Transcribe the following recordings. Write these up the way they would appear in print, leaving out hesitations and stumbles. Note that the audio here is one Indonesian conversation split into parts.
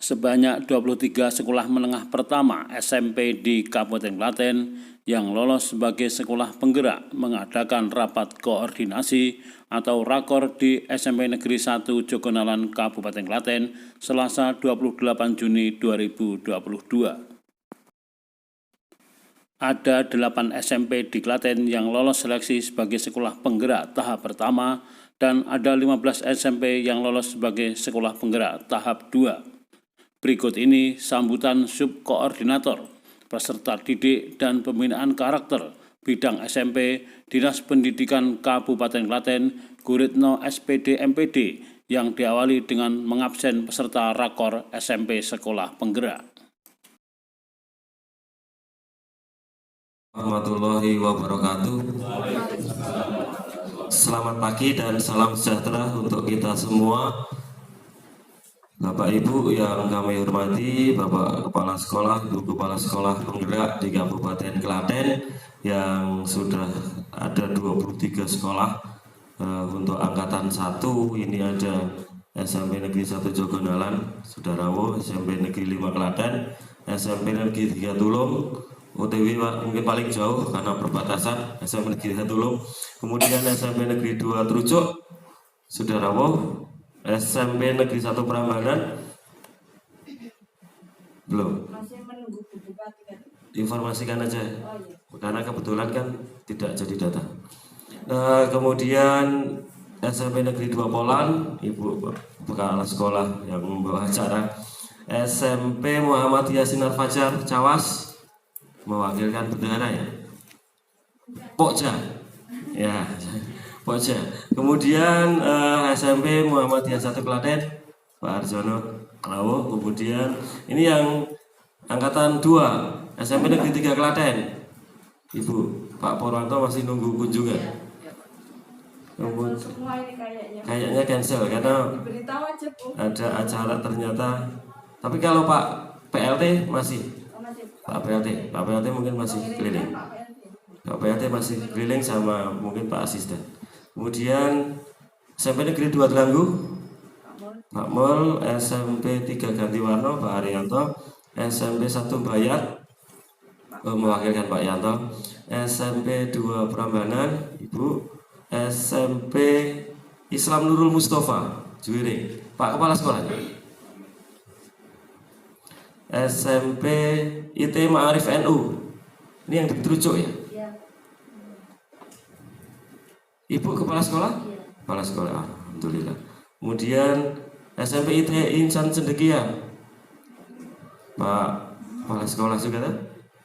Sebanyak 23 sekolah menengah pertama SMP di Kabupaten Klaten yang lolos sebagai sekolah penggerak mengadakan rapat koordinasi atau rakor di SMP Negeri 1 Jogonalan Kabupaten Klaten Selasa 28 Juni 2022. Ada 8 SMP di Klaten yang lolos seleksi sebagai sekolah penggerak tahap pertama dan ada 15 SMP yang lolos sebagai sekolah penggerak tahap 2. Berikut ini sambutan subkoordinator, peserta didik dan pembinaan karakter bidang SMP Dinas Pendidikan Kabupaten Klaten, Guritno SPD MPD yang diawali dengan mengabsen peserta rakor SMP Sekolah Penggerak. Warahmatullahi wabarakatuh. Selamat pagi dan salam sejahtera untuk kita semua. Bapak Ibu yang kami hormati, Bapak Kepala Sekolah, Ibu Kepala Sekolah Penggerak di Kabupaten Klaten yang sudah ada 23 sekolah untuk angkatan 1. Ini ada SMP Negeri 1 Jogonalan, Sudarawo, SMP Negeri 5 Klaten, SMP Negeri 3 Tulung, OTW mungkin paling jauh karena perbatasan, SMP Negeri 3 Tulung, kemudian SMP Negeri 2 Trucuk, Sudarawo, SMP Negeri 1 Prambanan belum. Masih menunggu informasikan aja. Karena kebetulan kan tidak jadi data. Kemudian SMP Negeri 2 Polan, Ibu Kepala Sekolah yang membawa acara. SMP Muhammadiyah Sinar Fajar Cawas mewakilkan bendahara ya. Pokja. Ya. Pokja. Kemudian SMP Muhammadiyah 1 Klaten, Pak Arjono Klawo. Kemudian ini yang angkatan 2 SMP Negeri 3 Klaten, Ibu Pak Porwanto masih nunggu kunjungan. Kayaknya cancel karena ada acara ternyata. Tapi kalau Pak PLT masih, Pak PLT mungkin masih keliling. Pak PLT masih keliling sama mungkin Pak Asisten. Kemudian SMP Negeri 2 Delanggu, Pak Mul, SMP 3 Gantiwarno, Pak Arianto, SMP 1 Bayat, mewakilkan Pak Yanto, SMP 2 Prambanan, Ibu, SMP Islam Nurul Mustafa, Juwiring, Pak Kepala Sekolah, SMP IT Ma'arif NU, ini yang di Trucuk ya? Ibu Kepala Sekolah? Kepala Sekolah, alhamdulillah. Kemudian SMP IT Insan Cendekia, Pak Kepala Sekolah juga kan?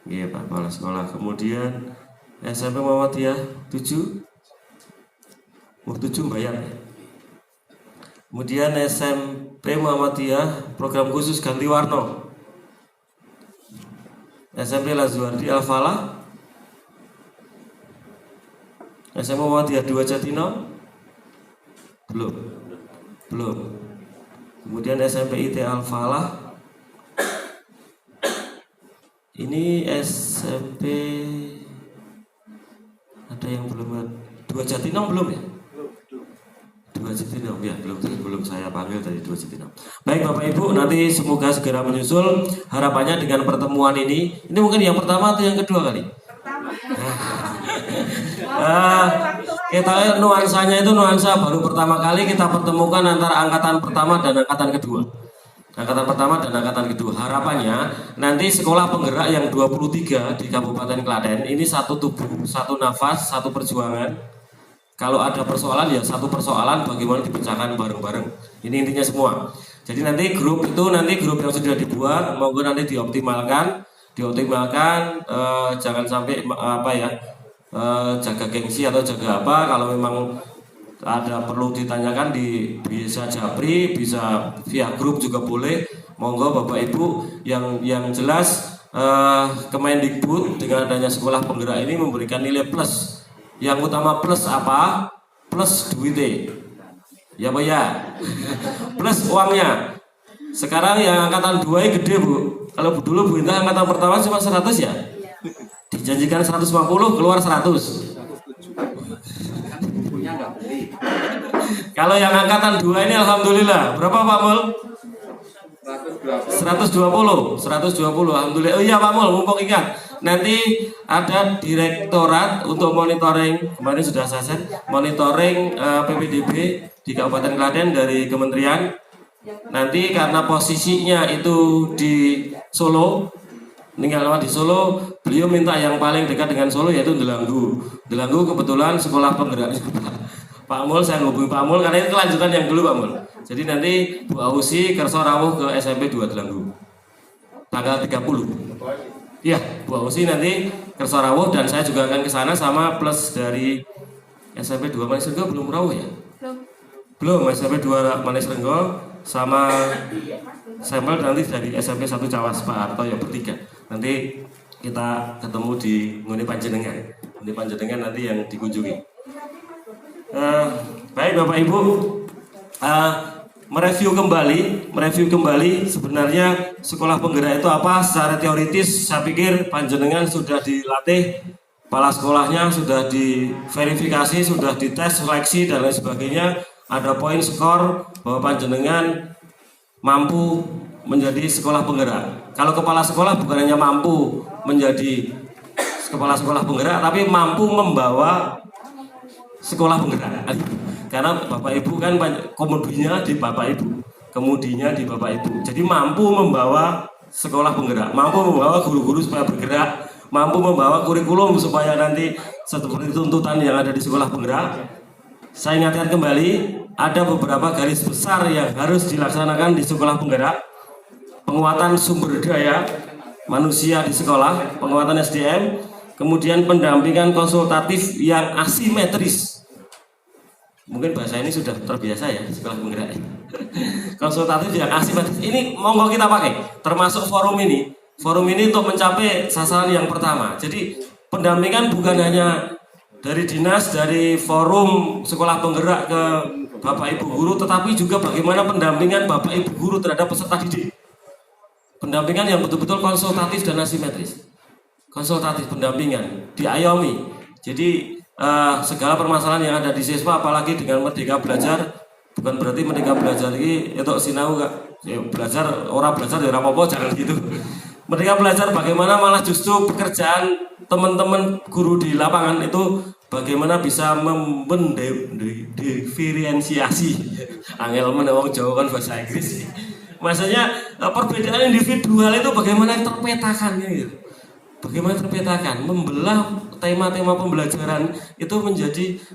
Iya Pak Kepala Sekolah. Kemudian SMP Muhammadiyah 7 Bayar. Kemudian SMP Muhammadiyah Program Khusus Gantiwarno, SMP Lazuardi Al-Falah, SMP Muhammadiyah 2 Jatino belum. Kemudian SMP IT Al-Falah, ini SMP ada yang belum, 2 Jatino belum ya? 2 Jatino ya, belum saya panggil dari 2 Jatino. Baik Bapak Ibu, nanti semoga segera menyusul. Harapannya dengan pertemuan ini mungkin yang pertama atau yang kedua kali? Kita nuansanya itu nuansa baru pertama kali kita pertemukan antara angkatan pertama dan angkatan kedua. Harapannya nanti sekolah penggerak yang 23 di Kabupaten Klaten ini satu tubuh, satu nafas, satu perjuangan. Kalau ada persoalan ya satu persoalan bagaimana dipecahkan bareng-bareng. Ini intinya semua. Jadi nanti grup yang sudah dibuat monggo nanti dioptimalkan, jangan sampai jaga gengsi atau jaga apa. Kalau memang ada perlu ditanyakan bisa japri, bisa via grup juga boleh. Monggo Bapak Ibu yang jelas Kemendikbud dengan adanya sekolah penggerak ini memberikan nilai plus. Yang utama plus apa? Plus duitnya. Ya Pak ya. Plus uangnya. Sekarang yang angkatan 2 ini gede Bu. Kalau dulu Bu Indah angkatan pertama cuma 100 ya. Dijanjikan 150 keluar 100. Kalau yang angkatan 2 ini alhamdulillah berapa Pak Mul? 120. Alhamdulillah. Oh iya Pak Mul, mumpung ingat. Nanti ada direktorat untuk monitoring, kemarin sudah saya share, monitoring PPDB di Kabupaten Klaten dari kementerian. Nanti karena posisinya itu di Solo, tinggal lama di Solo, beliau minta yang paling dekat dengan Solo yaitu Delanggu. Delanggu kebetulan sekolah penggerak. Pak Mul, saya ngubungi Pak Mul karena ini kelanjutan yang dulu Pak Mul. Jadi nanti Bu Ausi kerso rawuh ke SMP 2 Delanggu tanggal 30. Iya, Bu Ausi nanti kerso rawuh dan saya juga akan ke sana sama plus dari SMP 2 Manis Renggo belum rawuh ya? Belum, SMP 2 Manis Renggo sama sampel nanti dari SMP 1 Cawas Pak Harto ya bertiga. Nanti kita ketemu di Nguni Panjenengan. Nguni Panjenengan nanti yang dikunjungi. Baik Bapak Ibu, mereview kembali sebenarnya sekolah penggerak itu apa secara teoritis. Saya pikir panjenengan sudah dilatih, kepala sekolahnya sudah diverifikasi, sudah dites seleksi dan lain sebagainya. Ada poin skor bahwa panjenengan mampu menjadi sekolah penggerak. Kalau kepala sekolah bukan hanya mampu menjadi kepala sekolah penggerak, tapi mampu membawa sekolah penggerak. Karena Bapak Ibu kan kemudinya di Bapak Ibu, jadi mampu membawa sekolah penggerak, mampu membawa guru-guru supaya bergerak, mampu membawa kurikulum supaya nanti seperti tuntutan yang ada di sekolah penggerak. Saya ingatkan kembali, ada beberapa garis besar yang harus dilaksanakan di sekolah penggerak. Penguatan sumber daya manusia di sekolah, penguatan SDM, kemudian pendampingan konsultatif yang asimetris. Mungkin bahasa ini sudah terbiasa ya sekolah penggerak. Konsultatif yang asimetris ini monggo kita pakai, termasuk forum ini. Forum ini untuk mencapai sasaran yang pertama. Jadi pendampingan bukan hanya dari dinas, dari forum sekolah penggerak ke Bapak Ibu guru, tetapi juga bagaimana pendampingan Bapak Ibu guru terhadap peserta didik. Pendampingan yang betul-betul konsultatif dan asimetris. Konsultatif pendampingan diayomi. Jadi segala permasalahan yang ada di siswa, apalagi dengan Merdeka Belajar, bukan berarti Merdeka Belajar ini itu sinau ya, belajar orang belajar ya apa-apa, jangan gitu. Merdeka Belajar bagaimana malah justru pekerjaan teman-teman guru di lapangan itu bagaimana bisa mendiferensiasi angel menewang Jawa kan bahasa Inggris. Maksudnya perbedaan individual itu bagaimana terpetakan gitu. Bagaimana terpetakan, membelah tema-tema pembelajaran itu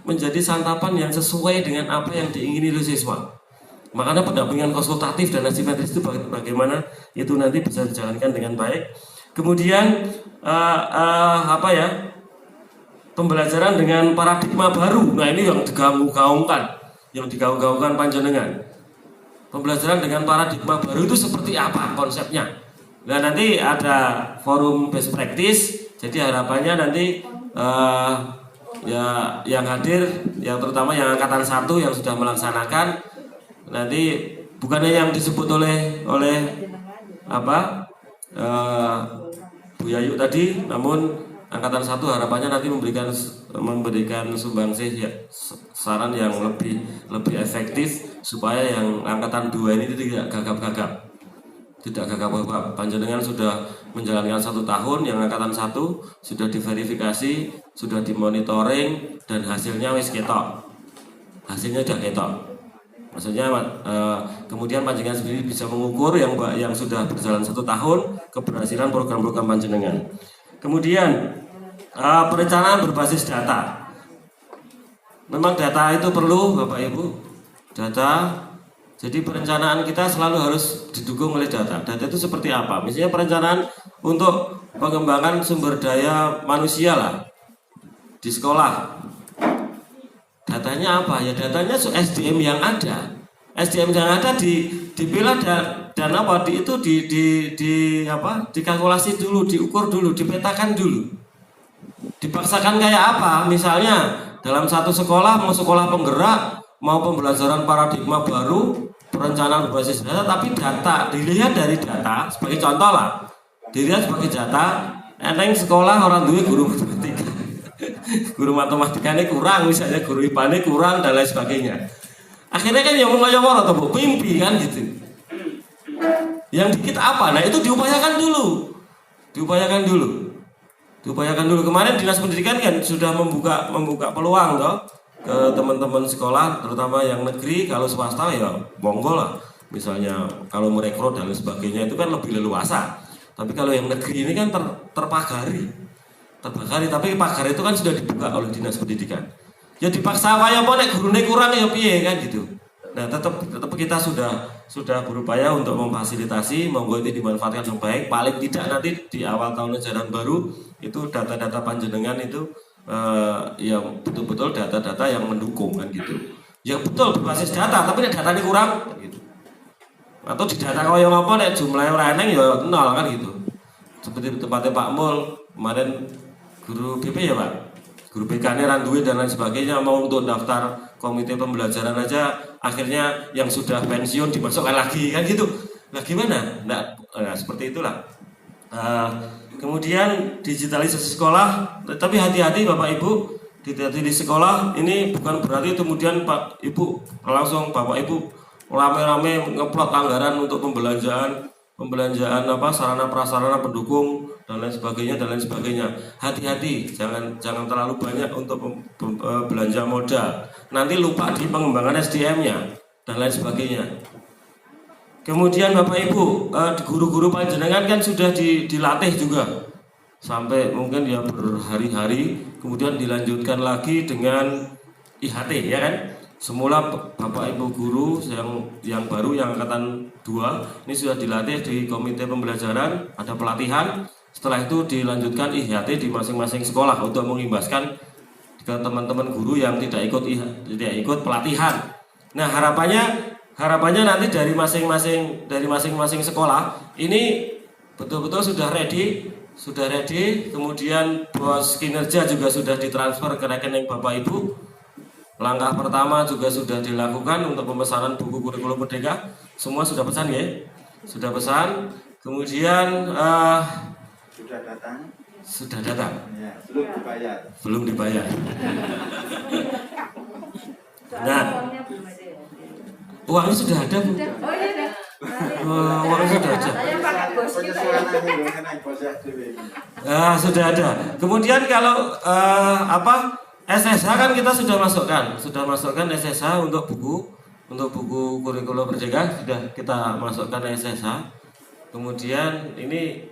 menjadi santapan yang sesuai dengan apa yang diingini oleh siswa. Makanya pendampingan konsultatif dan asimetris itu bagaimana itu nanti bisa dijalankan dengan baik. Kemudian pembelajaran dengan paradigma baru. Nah ini yang digaung-gaungkan panjenengan. Pembelajaran dengan paradigma baru itu seperti apa konsepnya? Nah nanti ada forum best practice, jadi harapannya nanti ya yang hadir, yang terutama yang angkatan 1 yang sudah melaksanakan, nanti bukannya yang disebut oleh Bu Yayu tadi, namun angkatan 1 harapannya nanti memberikan sumbangsih ya, saran yang lebih efektif supaya yang angkatan 2 ini tidak gagap-gagap. Tidak gagap-gagap. Panjenengan sudah menjalankan 1 tahun, yang angkatan 1 sudah diverifikasi, sudah dimonitoring, dan hasilnya wis ketok. Hasilnya sudah ketok. Maksudnya kemudian panjenengan sendiri bisa mengukur yang sudah berjalan 1 tahun keberhasilan program-program panjenengan. Kemudian perencanaan berbasis data. Memang data itu perlu Bapak Ibu. Data. Jadi perencanaan kita selalu harus didukung oleh data. Data itu seperti apa? Misalnya perencanaan untuk pengembangan sumber daya manusia lah di sekolah. Datanya apa? Ya datanya SDM yang ada. SDM yang ada dipilah dan apa? Dikalkulasi dulu, diukur dulu, dipetakan dulu. Dipaksakan kayak apa? Misalnya dalam satu sekolah, mau sekolah penggerak, mau pembelajaran paradigma baru, perencanaan berbasis data, tapi data dilihat dari data sebagai contoh lah, dilihat sebagai data. Eneng sekolah orang duwe guru matematika, guru matematikanya kurang, misalnya guru IPA kurang dan lain sebagainya. Akhirnya kan yang mau atau mimpi kan gitu. Yang di kita apa? Nah itu diupayakan dulu. Kemarin Dinas Pendidikan kan sudah membuka peluang toh ke teman-teman sekolah, terutama yang negeri. Kalau swasta ya monggo lah. Misalnya kalau merekrut dan lain sebagainya itu kan lebih leluasa. Tapi kalau yang negeri ini kan terbagari. Tapi pagar itu kan sudah dibuka oleh Dinas Pendidikan. Ya dipaksa kaya apa nek gurune kurang ya piye kan gitu. Nah, tetap kita sudah berupaya untuk memfasilitasi, monggo ini dimanfaatkan yang baik. Paling tidak nanti di awal tahun ajaran baru itu data-data panjenengan itu yang betul-betul data-data yang mendukung kan gitu. Ya betul berbasis data, tapi nek datanya kurang kan gitu. Atau di data kaya apa nek jumlahnya ora eneng ya nol kan gitu. Seperti tempatnya Pak Mul kemarin guru BP ya Pak. Guru BK-nya randuwe dan lain sebagainya, mau untuk daftar komite pembelajaran aja akhirnya yang sudah pensiun dimasukkan lagi kan gitu. Nah gimana? Nah seperti itulah. Kemudian digitalisasi sekolah, tapi hati-hati Bapak Ibu, di sekolah ini bukan berarti kemudian Pak Ibu langsung Bapak Ibu rame-rame ngeplot anggaran untuk pembelanjaan sarana prasarana pendukung dan lain sebagainya. Hati-hati, jangan terlalu banyak untuk belanja modal. Nanti lupa di pengembangan SDM-nya dan lain sebagainya. Kemudian Bapak Ibu, guru-guru panjenengan kan sudah dilatih juga sampai mungkin ya berhari-hari, kemudian dilanjutkan lagi dengan IHT ya kan. Semula Bapak Ibu guru yang baru yang angkatan 2 ini sudah dilatih di komite pembelajaran, ada pelatihan. Setelah itu dilanjutkan IHT di masing-masing sekolah untuk mengimbaskan ke teman-teman guru yang tidak ikut pelatihan. Nah, harapannya nanti dari masing-masing sekolah ini betul-betul sudah ready, kemudian bos kinerja juga sudah ditransfer ke rekening Bapak Ibu. Langkah pertama juga sudah dilakukan untuk pemesanan buku kurikulum merdeka. Semua sudah pesan ya? Sudah pesan. Kemudian sudah datang. Ya, belum dibayar. Nah, uangnya sudah ada Bu. Uangnya sudah ada. Sudah ada. Kemudian kalau SSH kan kita sudah masukkan SSH untuk buku kurikulum merdeka sudah kita masukkan SSH. Kemudian ini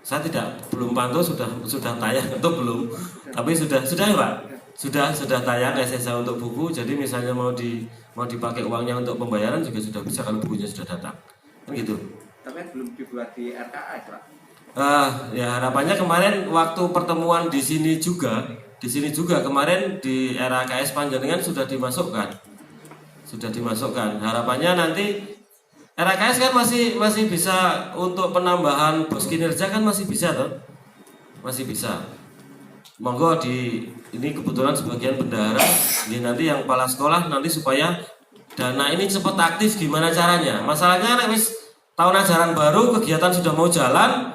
saya belum pantau sudah tayang atau belum, tapi sudah ya Pak, sudah tayang SSH untuk buku. Jadi misalnya mau dipakai uangnya untuk pembayaran juga sudah bisa kalau bukunya sudah datang, kan gitu. Tapi belum dibuat di RKS Pak. Ya harapannya kemarin waktu pertemuan di sini juga kemarin di RKS panjenengan sudah dimasukkan. Harapannya nanti RKS kan masih bisa untuk penambahan bos kinerja kan masih bisa toh? Masih bisa. Monggo ini kebetulan sebagian bendahara, ini nanti yang kepala sekolah nanti supaya dana ini cepat aktif gimana caranya. Masalahnya wis tahun ajaran baru kegiatan sudah mau jalan,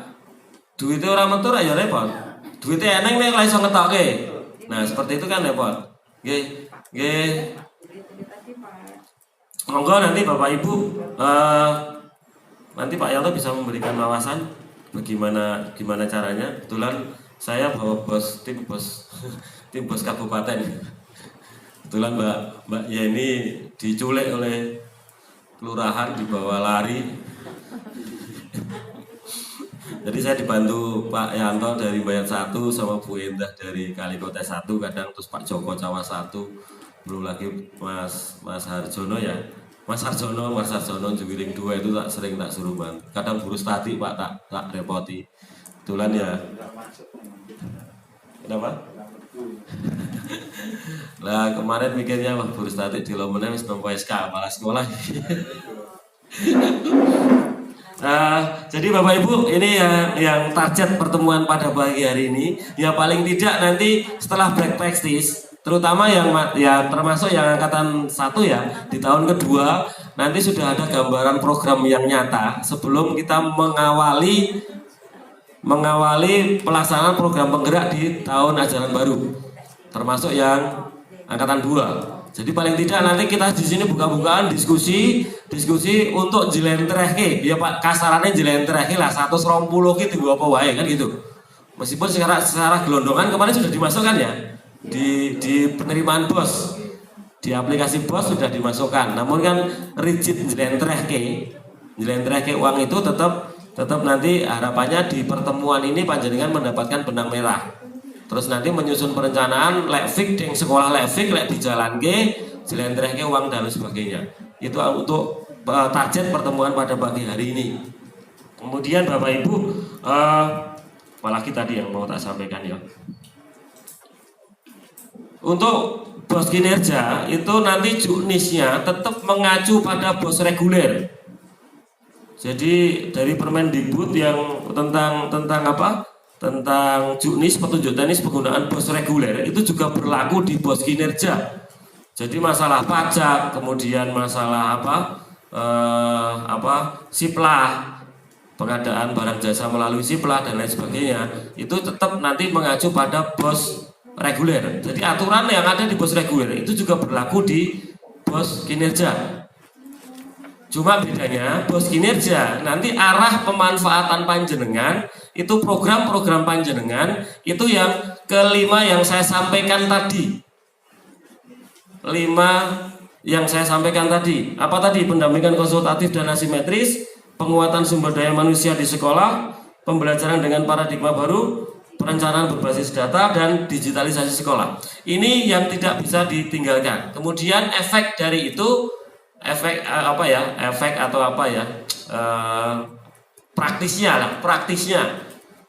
duitnya orang metu ya repot. Duitnya eneng nek iso ngetokke. Nah, seperti itu kan repot. Nggih. Monggo nanti Bapak Ibu nanti Pak Yanto bisa memberikan wawasan bagaimana caranya. Kebetulan saya bawa tim bos kabupaten. Kebetulan Mbak Yeni diculik oleh kelurahan, dibawa lari. Jadi saya dibantu Pak Yanto dari Bayan 1 sama Bu Endah dari Kalikote 1 kadang, terus Pak Joko Cawas 1, belum lagi Mas Harjono ya. Mas Harjono Juwiring 2 itu sering tak suruh bantu. Kadang guru stati Pak tak repoti. Kebetulan ya. Kenapa? Lah kemarin mikirnya wah guru stati di Lomene wis nampa SK kepala sekolah. Jadi Bapak Ibu ini yang target pertemuan pada pagi hari ini ya paling tidak nanti setelah break practice, terutama yang termasuk yang angkatan 1 ya di tahun kedua nanti sudah ada gambaran program yang nyata sebelum kita mengawali pelaksanaan program penggerak di tahun ajaran baru, termasuk yang angkatan 2. Jadi paling tidak nanti kita di sini buka-bukaan diskusi untuk jelentrehke, ya Pak, kasarannya jelentrehke lah 120 gitu apa wae kan gitu. Meskipun secara gelondongan kemarin sudah dimasukkan ya di penerimaan BOS, di aplikasi BOS sudah dimasukkan. Namun kan rigid jelentrehke uang itu tetap nanti harapannya di pertemuan ini panjenengan mendapatkan benang merah. Terus nanti menyusun perencanaan lek fik ding sekolah lek fik lek dijalanke jelentrehke uang dan sebagainya. Itu untuk target pertemuan pada pagi hari ini. Kemudian Bapak Ibu apalagi tadi yang mau tak sampaikan ya. Untuk BOS kinerja itu nanti juknisnya tetap mengacu pada BOS reguler. Jadi dari Permendikbud yang tentang apa? Tentang juknis petunjuk teknis penggunaan BOS reguler itu juga berlaku di BOS kinerja. Jadi masalah pajak, kemudian masalah siplah, pengadaan barang jasa melalui siplah dan lain sebagainya, itu tetap nanti mengacu pada BOS reguler. Jadi aturan yang ada di BOS reguler itu juga berlaku di BOS kinerja. Cuma bedanya BOS kinerja nanti arah pemanfaatan panjenengan itu program-program panjenengan itu yang kelima yang saya sampaikan tadi. 5 yang saya sampaikan tadi. Apa tadi? Pendampingan konsultatif dan asimetris, penguatan sumber daya manusia di sekolah, pembelajaran dengan paradigma baru, perencanaan berbasis data dan digitalisasi sekolah. Ini yang tidak bisa ditinggalkan. Kemudian efek dari itu praktisnya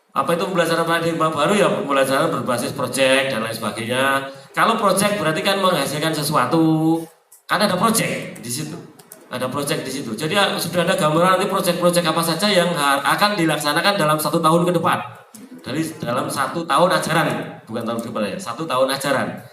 apa itu pembelajaran paradigma baru ya, pembelajaran berbasis proyek dan lain sebagainya. Kalau proyek berarti kan menghasilkan sesuatu, kan ada proyek di situ, jadi sudah ada gambaran nanti proyek-proyek apa saja yang akan dilaksanakan dalam 1 tahun ke depan, dalam 1 tahun ajaran, bukan tahun ke depan ya, 1 tahun ajaran.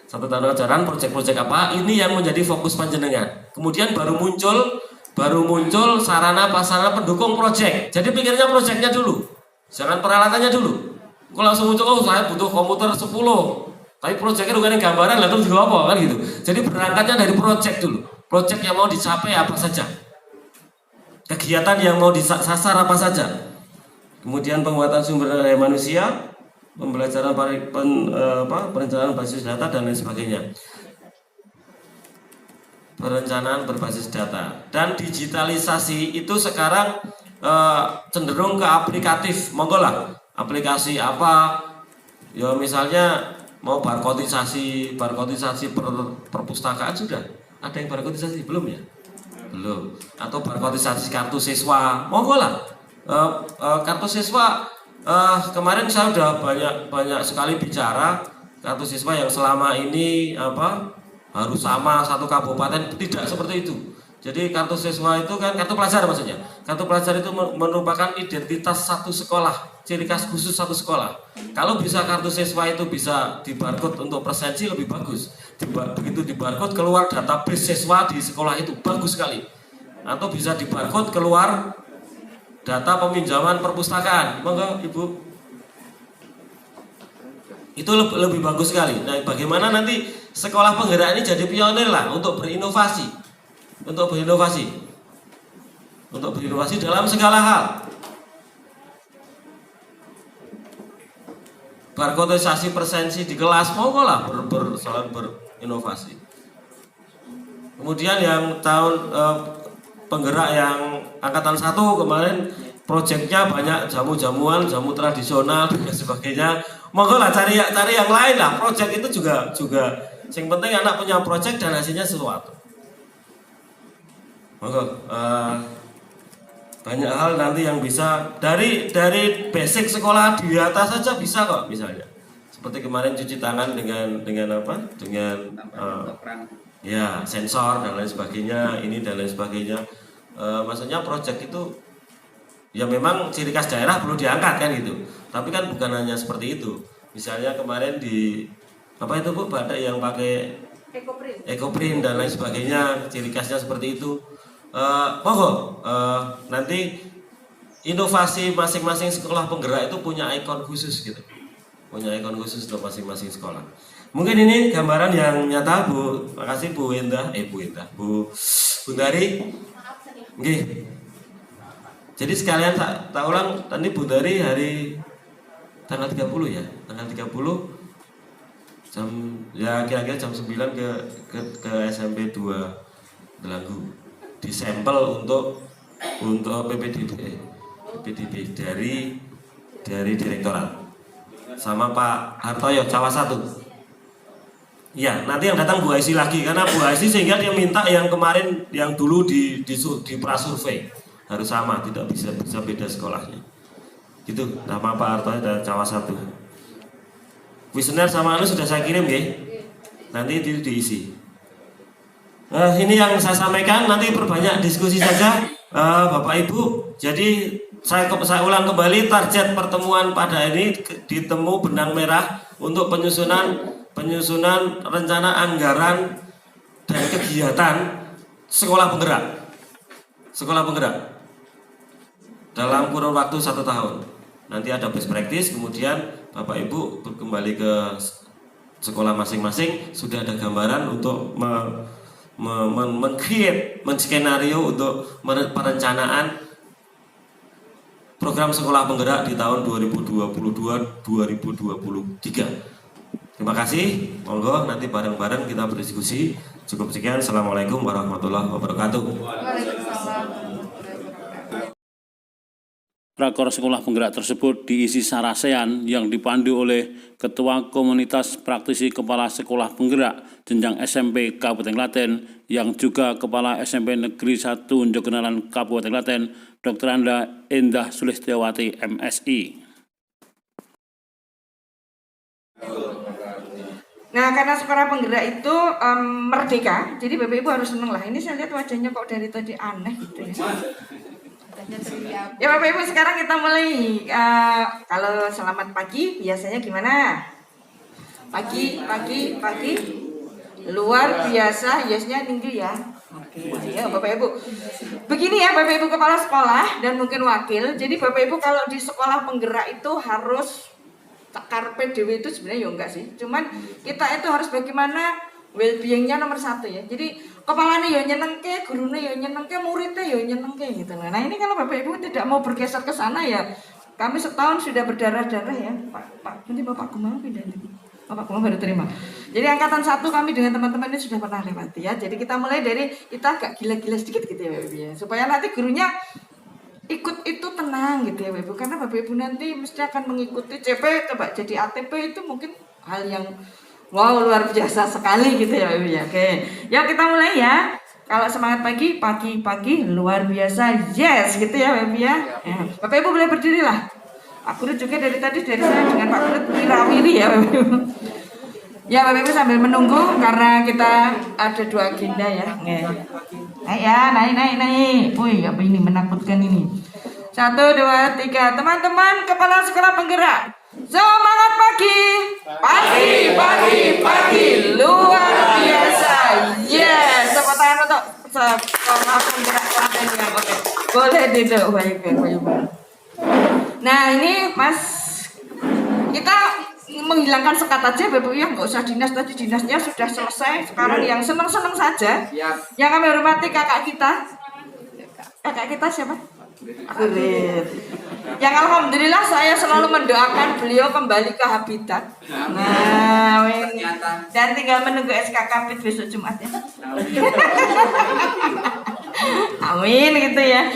1 tahun ajaran proyek-proyek apa ini yang menjadi fokus panjenengan. Kemudian baru muncul sarana prasarana pendukung proyek. Jadi pikirnya proyeknya dulu, jangan peralatannya dulu. Kalau langsung muncul, saya butuh komputer 10, tapi proyeknya bukan gambaran, lah terus juga apa kan gitu. Jadi berangkatnya dari proyek dulu. Proyek yang mau dicapai apa saja, kegiatan yang mau disasar apa saja. Kemudian penguatan sumber daya manusia, pembelajaran perencanaan basis data dan lain sebagainya. Perencanaan berbasis data dan digitalisasi itu sekarang cenderung ke aplikatif. Monggo lah, aplikasi apa ya, misalnya mau barkodisasi perpustakaan sudah ada yang barkodisasi belum ya? Belum. Atau barkodisasi kartu siswa, monggo lah. Kartu siswa kemarin saya sudah banyak sekali bicara kartu siswa yang selama ini harus sama satu kabupaten, tidak seperti itu. Jadi kartu siswa itu kan kartu pelajar maksudnya. Kartu pelajar itu merupakan identitas satu sekolah, ciri khas khusus satu sekolah. Kalau bisa kartu siswa itu bisa dibarcode untuk presensi lebih bagus. Begitu dibarcode keluar database siswa di sekolah itu bagus sekali. Atau bisa dibarcode keluar data peminjaman perpustakaan. Monggo Ibu. Itu lebih bagus sekali. Nah, bagaimana nanti sekolah penggerak ini jadi pionir lah untuk berinovasi. Untuk berinovasi dalam segala hal. Barkodisasi presensi di kelas, monggo lah selalu berinovasi. Kemudian yang tahun penggerak yang angkatan 1 kemarin proyeknya banyak jamu-jamuan, jamu tradisional dan sebagainya. Monggo lah cari yang lain lah. Proyek itu juga yang penting anak punya proyek dan hasilnya sesuatu. Monggo banyak hal nanti yang bisa dari basic sekolah di atas saja bisa kok, misalnya seperti kemarin cuci tangan dengan ya sensor dan lain sebagainya, ini dan lain sebagainya. Maksudnya proyek itu ya memang ciri khas daerah perlu diangkat kan gitu. Tapi kan bukan hanya seperti itu. Misalnya kemarin di apa itu Bu, ada yang pakai ekoprint dan lain sebagainya, ciri khasnya seperti itu. Monggo nanti inovasi masing-masing sekolah penggerak itu punya ikon khusus gitu. Punya ikon khusus untuk masing-masing sekolah. Mungkin ini gambaran yang nyata Bu. Makasih Bu Indah, Bu Bundari. Oke. Jadi sekalian tak ulang tadi Bu Dari hari tanggal 30 ya. Tanggal 30 jam ya kira-kira jam 9 ke SMP 2 Delanggu. Disampel untuk PPDB dari direktorat sama Pak Hartoyo Jawa 1. Ya, nanti yang datang Bu Aisy lagi karena Bu Aisy sehingga dia minta yang kemarin yang dulu di prasurvei harus sama, tidak bisa beda sekolahnya. Gitu, nama Pak Hartoyo dan Jawa 1. Kuesioner sama anu sudah saya kirim ya. Nanti itu diisi. Ini yang saya sampaikan, nanti perbanyak diskusi saja Bapak Ibu. Jadi saya ulang kembali target pertemuan pada ini ditemu benang merah untuk penyusunan rencana anggaran dan kegiatan sekolah penggerak dalam kurun waktu 1 tahun. Nanti ada best practice, kemudian Bapak Ibu kembali ke sekolah masing-masing sudah ada gambaran untuk men-skenario untuk perencanaan program sekolah penggerak di tahun 2022-2023. Terima kasih, monggo nanti bareng-bareng kita berdiskusi. Cukup sekian, assalamualaikum warahmatullahi wabarakatuh. Rakor sekolah penggerak tersebut diisi sarasean yang dipandu oleh Ketua Komunitas Praktisi Kepala Sekolah Penggerak Jenjang SMP Kabupaten Klaten yang juga Kepala SMP Negeri 1 Jogenalan Kabupaten Klaten, Dr. Endah Sulistiawati MSI. Nah, karena sekolah penggerak itu merdeka, jadi Bapak Ibu harus seneng lah. Ini saya lihat wajahnya kok dari tadi aneh gitu ya. Ya Bapak Ibu, sekarang kita mulai. Kalau selamat pagi biasanya gimana? Pagi. Luar biasa, yesnya tinggi ya. Oke, ya Bapak Ibu. Begini ya Bapak Ibu kepala sekolah dan mungkin wakil. Jadi Bapak Ibu kalau di sekolah penggerak itu harus karpe dewe itu sebenarnya ya enggak sih. Cuman kita itu harus bagaimana well-being-nya nomor 1 ya. Jadi kepalanya ya nyenengke, gurunya ya nyenengke, muridnya ya nyenengke gitu. Nah ini kalau Bapak Ibu tidak mau bergeser ke sana ya, kami setahun sudah berdarah-darah ya. Pak, nanti Bapak Gumau pindah ini. Bapak Gumau baru terima. Jadi angkatan 1 kami dengan teman-teman ini sudah pernah lewati ya. Jadi kita mulai dari kita agak gila-gila sedikit gitu ya Bapak Ibu ya. Supaya nanti gurunya ikut itu tenang gitu ya Bapak Ibu. Karena Bapak Ibu nanti mesti akan mengikuti CP, coba jadi ATP itu mungkin hal yang wow luar biasa sekali gitu ya Bapak Ibu ya. Oke, ya kita mulai ya. Kalau semangat pagi luar biasa, yes gitu ya Bapak Ibu ya. Bapak Ibu boleh berdiri lah. Pak Guru juga dari tadi dari saya dengan Pak Guru wirawiri ya Bapak Ibu. Ya Bapak Ibu sambil menunggu karena kita ada 2 agenda ya. Naik ya, naik. Wih, apa ini menakutkan ini. 1, 2, 3. Teman-teman kepala sekolah penggerak, semangat pagi. Luar biasa. Yes, tepuk tangan untuk sekolah penggerak Klaten yang oke. Boleh duduk baik. Nah ini Mas, kita menghilangkan sekat aja Bapak Ibu ya, nggak usah dinas, tadi dinasnya sudah selesai. Sekarang yang senang-senang saja. Yang kami hormati kakak kita siapa? Kulit. Yang alhamdulillah saya selalu mendoakan beliau kembali ke habitat. Nah, dan tinggal menunggu SKKP besok Jumat ya. Amin gitu ya.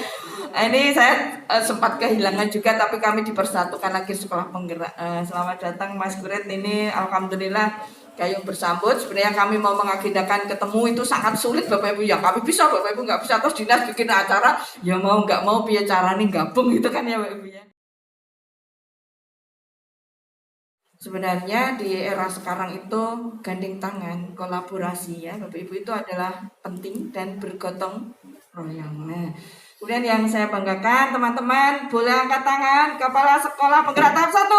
Ini saya sempat kehilangan juga, tapi kami dipersatukan lagi sekolah penggerak. Selamat datang Mas Kuret, ini alhamdulillah gayung bersambut. Sebenarnya kami mau mengagendakan ketemu itu sangat sulit Bapak Ibu ya. Kami bisa Bapak Ibu nggak bisa, terus dinas bikin acara ya mau nggak mau biar caranya gabung gitu kan ya Bapak Ibu ya. Sebenarnya di era sekarang itu gandeng tangan, kolaborasi ya Bapak Ibu itu adalah penting dan bergotong royong. Nah, kemudian yang saya banggakan teman-teman boleh angkat tangan kepala sekolah penggerak tahap 1.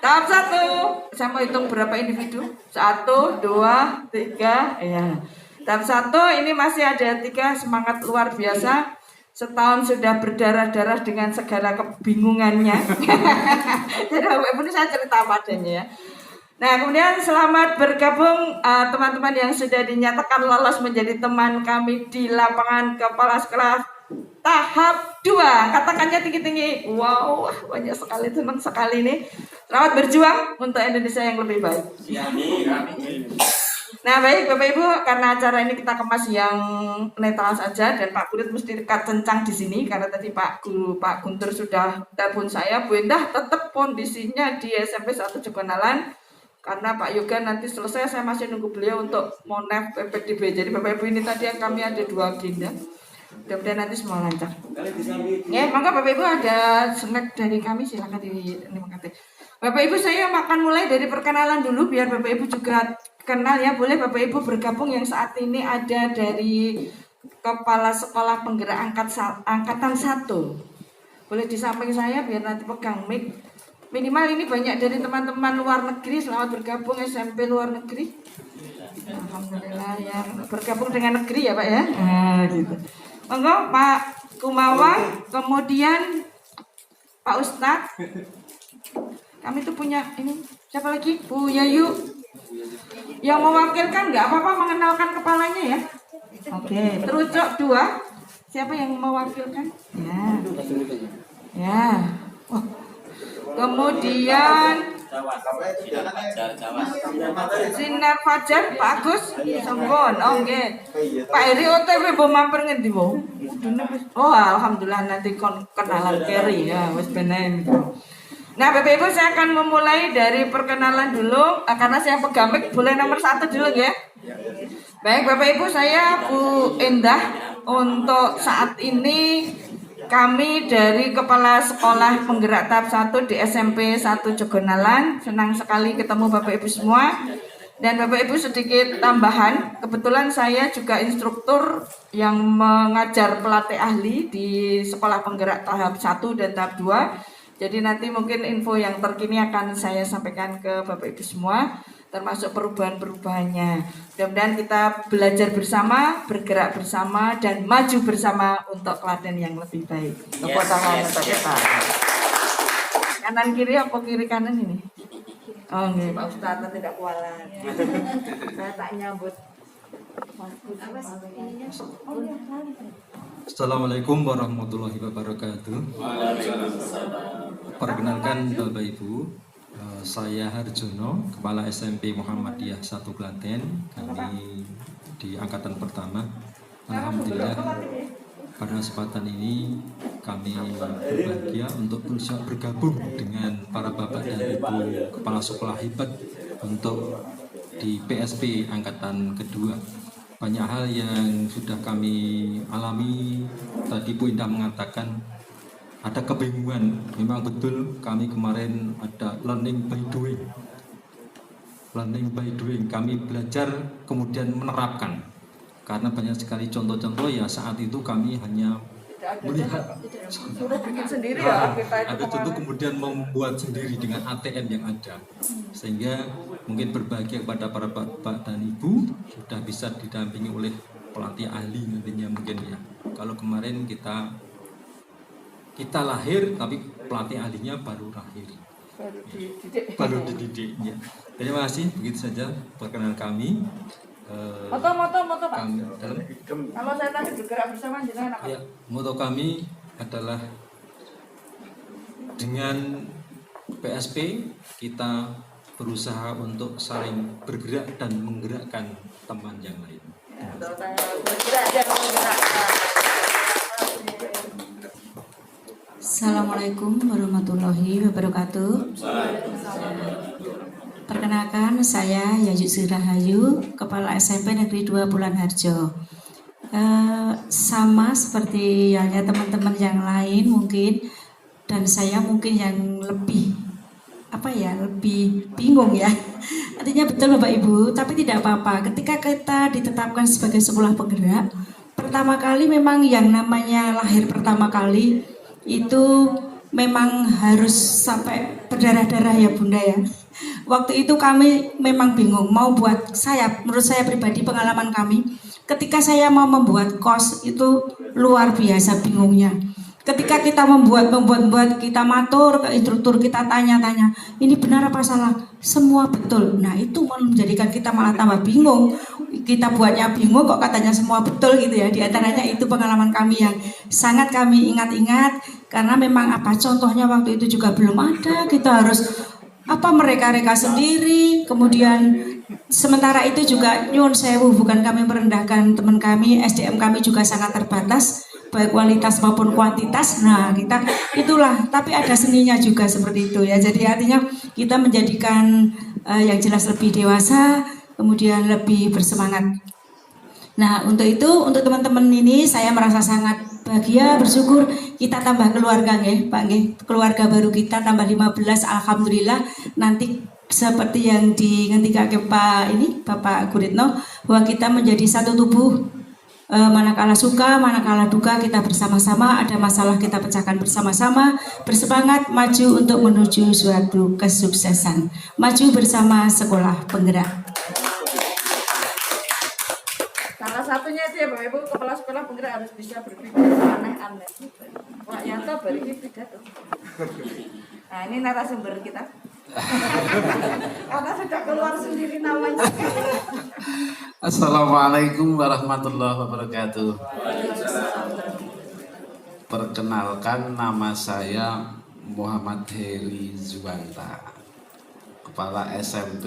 Tahap 1. Saya mau hitung berapa individu. 1, 2, 3. Ya. Tahap 1 ini masih ada 3, semangat luar biasa. Setahun sudah berdarah-darah dengan segala kebingungannya. Jadi Bapak Ibu ini saya cerita padanya ya. Nah, kemudian selamat bergabung teman-teman yang sudah dinyatakan lolos menjadi teman kami di lapangan kepala sekolah tahap 2. Katakannya tinggi-tinggi. Wow, banyak sekali, senang sekali nih. Selamat berjuang untuk Indonesia yang lebih baik. Nah, baik Bapak Ibu, karena acara ini kita kemas yang netral saja dan Pak Kurit mesti dekat kencang di sini karena tadi Pak Guntur sudah telepon saya, Bu Endah tetap kondisinya di SMP 1 Jogonalan. Karena Pak Yoga nanti selesai, saya masih nunggu beliau untuk monef PPDB. Jadi Bapak Ibu ini tadi yang kami ada 2 agenda. Mudah-mudahan nanti semua lancar. Ya, maka Bapak Ibu ada snack dari kami, silakan dinikmati. Bapak Ibu, saya akan mulai dari perkenalan dulu biar Bapak Ibu juga kenal ya. Boleh Bapak Ibu bergabung yang saat ini ada dari Kepala Sekolah Penggerak Angkatan 1. Boleh di samping saya biar nanti pegang mic. Minimal ini banyak dari teman-teman luar negeri. Selamat bergabung SMP luar negeri. Alhamdulillah yang bergabung dengan negeri ya Pak ya. Nah, gitu. Monggo Pak Kumawa, kemudian Pak Ustadz. Kami tuh punya ini siapa lagi? Bu Yayu. Yang mewakilkan nggak apa-apa mengenalkan kepalanya ya. Oke, terucuk 2. Siapa yang mewakilkan? Ya. Oh. Kemudian Sinar Fajar, Pak Agus, Songgon, oke. Pak Eri OTW mau mampir ngendi Bu? Oh, alhamdulillah nanti kenalan Kerry ya, wis bener. Nah, Bapak Ibu saya akan memulai dari perkenalan dulu karena saya pegang mic, boleh nomor 1 dulu ya. Baik, Bapak Ibu, saya Bu Endah. Untuk saat ini kami dari Kepala Sekolah Penggerak Tahap 1 di SMP 1 Jogonalan. Senang sekali ketemu Bapak Ibu semua. Dan Bapak Ibu sedikit tambahan, kebetulan saya juga instruktur yang mengajar pelatih ahli di Sekolah Penggerak Tahap 1 dan Tahap 2. Jadi nanti mungkin info yang terkini akan saya sampaikan ke Bapak Ibu semua, termasuk perubahan-perubahannya. Mudah-mudahan kita belajar bersama, bergerak bersama, dan maju bersama untuk Klaten yang lebih baik. Tepuk tangan untuk kita. Kanan kiri apa kiri kanan ini? Oh nggih, Pak Ustadz tidak kualat. Saya tak nyambut. Assalamualaikum warahmatullahi wabarakatuh. Perkenalkan Bapak Ibu, saya Harjono, Kepala SMP Muhammadiyah 1 Klaten. Kami di angkatan pertama. Alhamdulillah pada kesempatan ini kami berbahagia untuk berusaha bergabung dengan para bapak dan ibu kepala sekolah hebat untuk di PSP angkatan kedua. Banyak hal yang sudah kami alami. Tadi Bu Indah mengatakan ada kebingungan. Memang betul, kami kemarin ada learning by doing. Learning by doing, kami belajar kemudian menerapkan. Karena banyak sekali contoh-contoh ya saat itu kami hanya melihat sudah bikin sendiri ya kita ada contoh kemudian membuat sendiri dengan ATM yang ada, sehingga mungkin berbahagia kepada para bapak dan ibu sudah bisa didampingi oleh pelatih ahli nantinya mungkin ya. Kalau kemarin kita lahir tapi pelatih ahlinya baru lahir, baru dididik ya. Terima kasih, begitu saja perkenalan kami. Moto Pak. Kami dalam, Kalau saya tadi bergerak bersama jenengan apa? ya, moto kami adalah dengan PSP kita berusaha untuk saling bergerak dan menggerakkan teman yang lain. Bergerak dan menggerakkan. Assalamualaikum warahmatullahi wabarakatuh. Perkenalkan, saya Yayu Sirahayu, Kepala SMP Negeri 2 Bulan Harjo. Sama seperti halnya teman-teman yang lain mungkin, dan saya mungkin yang lebih lebih bingung ya. Artinya betul Bapak Ibu, tapi tidak apa-apa. Ketika kita ditetapkan sebagai sekolah penggerak, pertama kali memang yang namanya lahir pertama kali itu memang harus sampai berdarah-darah ya Bunda ya. Waktu itu kami memang bingung mau buat menurut saya pribadi pengalaman kami ketika saya mau membuat kos itu luar biasa bingungnya. Ketika kita membuat kita matur ke instruktur, kita tanya-tanya, ini benar apa salah? Semua betul. Nah itu menjadikan kita malah tambah bingung. Kita buatnya bingung kok katanya semua betul gitu ya. Di antaranya itu pengalaman kami yang sangat kami ingat-ingat, karena memang apa contohnya waktu itu juga belum ada. Kita harus mereka sendiri. Kemudian sementara itu juga nyuwun sewu, bukan kami merendahkan teman kami, SDM kami juga sangat terbatas, baik kualitas maupun kuantitas. Nah kita itulah, tapi ada seninya juga seperti itu ya. Jadi artinya kita menjadikan yang jelas lebih dewasa, kemudian lebih bersemangat. Nah untuk itu, untuk teman-teman ini saya merasa sangat bahagia, bersyukur. Kita tambah keluarga nggih, Pak nggih. Keluarga baru kita tambah 15, alhamdulillah. Nanti seperti yang dingentikake Bapak Guritno, bahwa kita menjadi satu tubuh. Manakala suka, manakala duka kita bersama-sama, ada masalah kita pecahkan bersama-sama, bersemangat maju untuk menuju suatu kesuksesan. Maju bersama Sekolah Penggerak. Salah satunya itu ya Bapak Ibu, kepala sekolah penggerak harus bisa berpikir aneh-aneh. Pak Yanto bari iki pidato. Nah ini narasumber kita. Karena sudah keluar sendiri namanya. Assalamualaikum warahmatullahi wabarakatuh. Perkenalkan, nama saya Muhammad Heri Zuwanta, Kepala SMP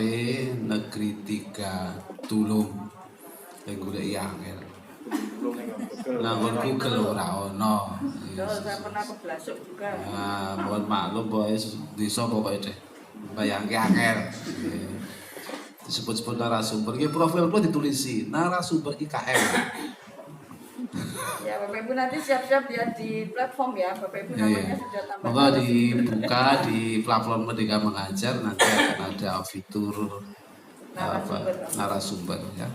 Negeri 3 Tulung. Golek angel. Nanggon Google ora ono. Saya pernah ke Blasuk juga. Nah, mohon maklum boys, desa pokoke deh. Bayangke angel. Disebut-sebut narasumber, ya profilku ditulisi narasumber IKM. Ya Bapak Ibu nanti siap-siap lihat di platform ya, Bapak Ibu namanya sudah tambah. Moga dibuka di platform Merdeka Mengajar, nanti akan ada fitur narasumber ya.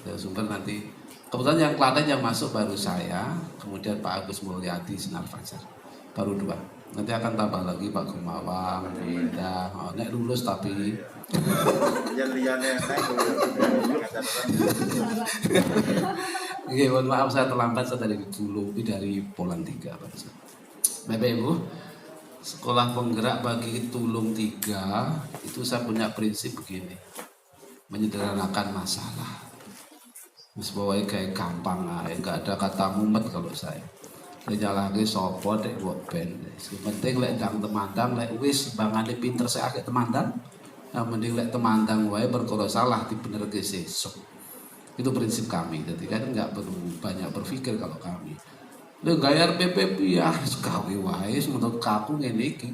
Narasumber nanti kebetulan yang Klaten yang masuk baru saya, kemudian Pak Agus Mulyadi Sinar Fajar, baru 2. Nanti akan tambah lagi Pak Gumawang, Indah, nek lulus tapi Oke, mohon maaf saya terlambat, saya dari dulu dari Polan 3 Pak. Bapak Ibu, Sekolah Penggerak bagi Tulung 3 itu saya punya prinsip begini, menyederhanakan masalah. Sebagai kayak gampang lah, nggak ada kata mumet kalau saya. Nyalahke sapa dek buat ben. Penting lek ndang temandang, lek wis bangane pinter saya akeh temandang. Yang mending lek temandang wae perkara salah dibenerke sesuk. Itu prinsip kami. Jadi kan nggak perlu banyak berpikir kalau kami. Lek gaya RPP ya gawe wae menurut aku ngene iki.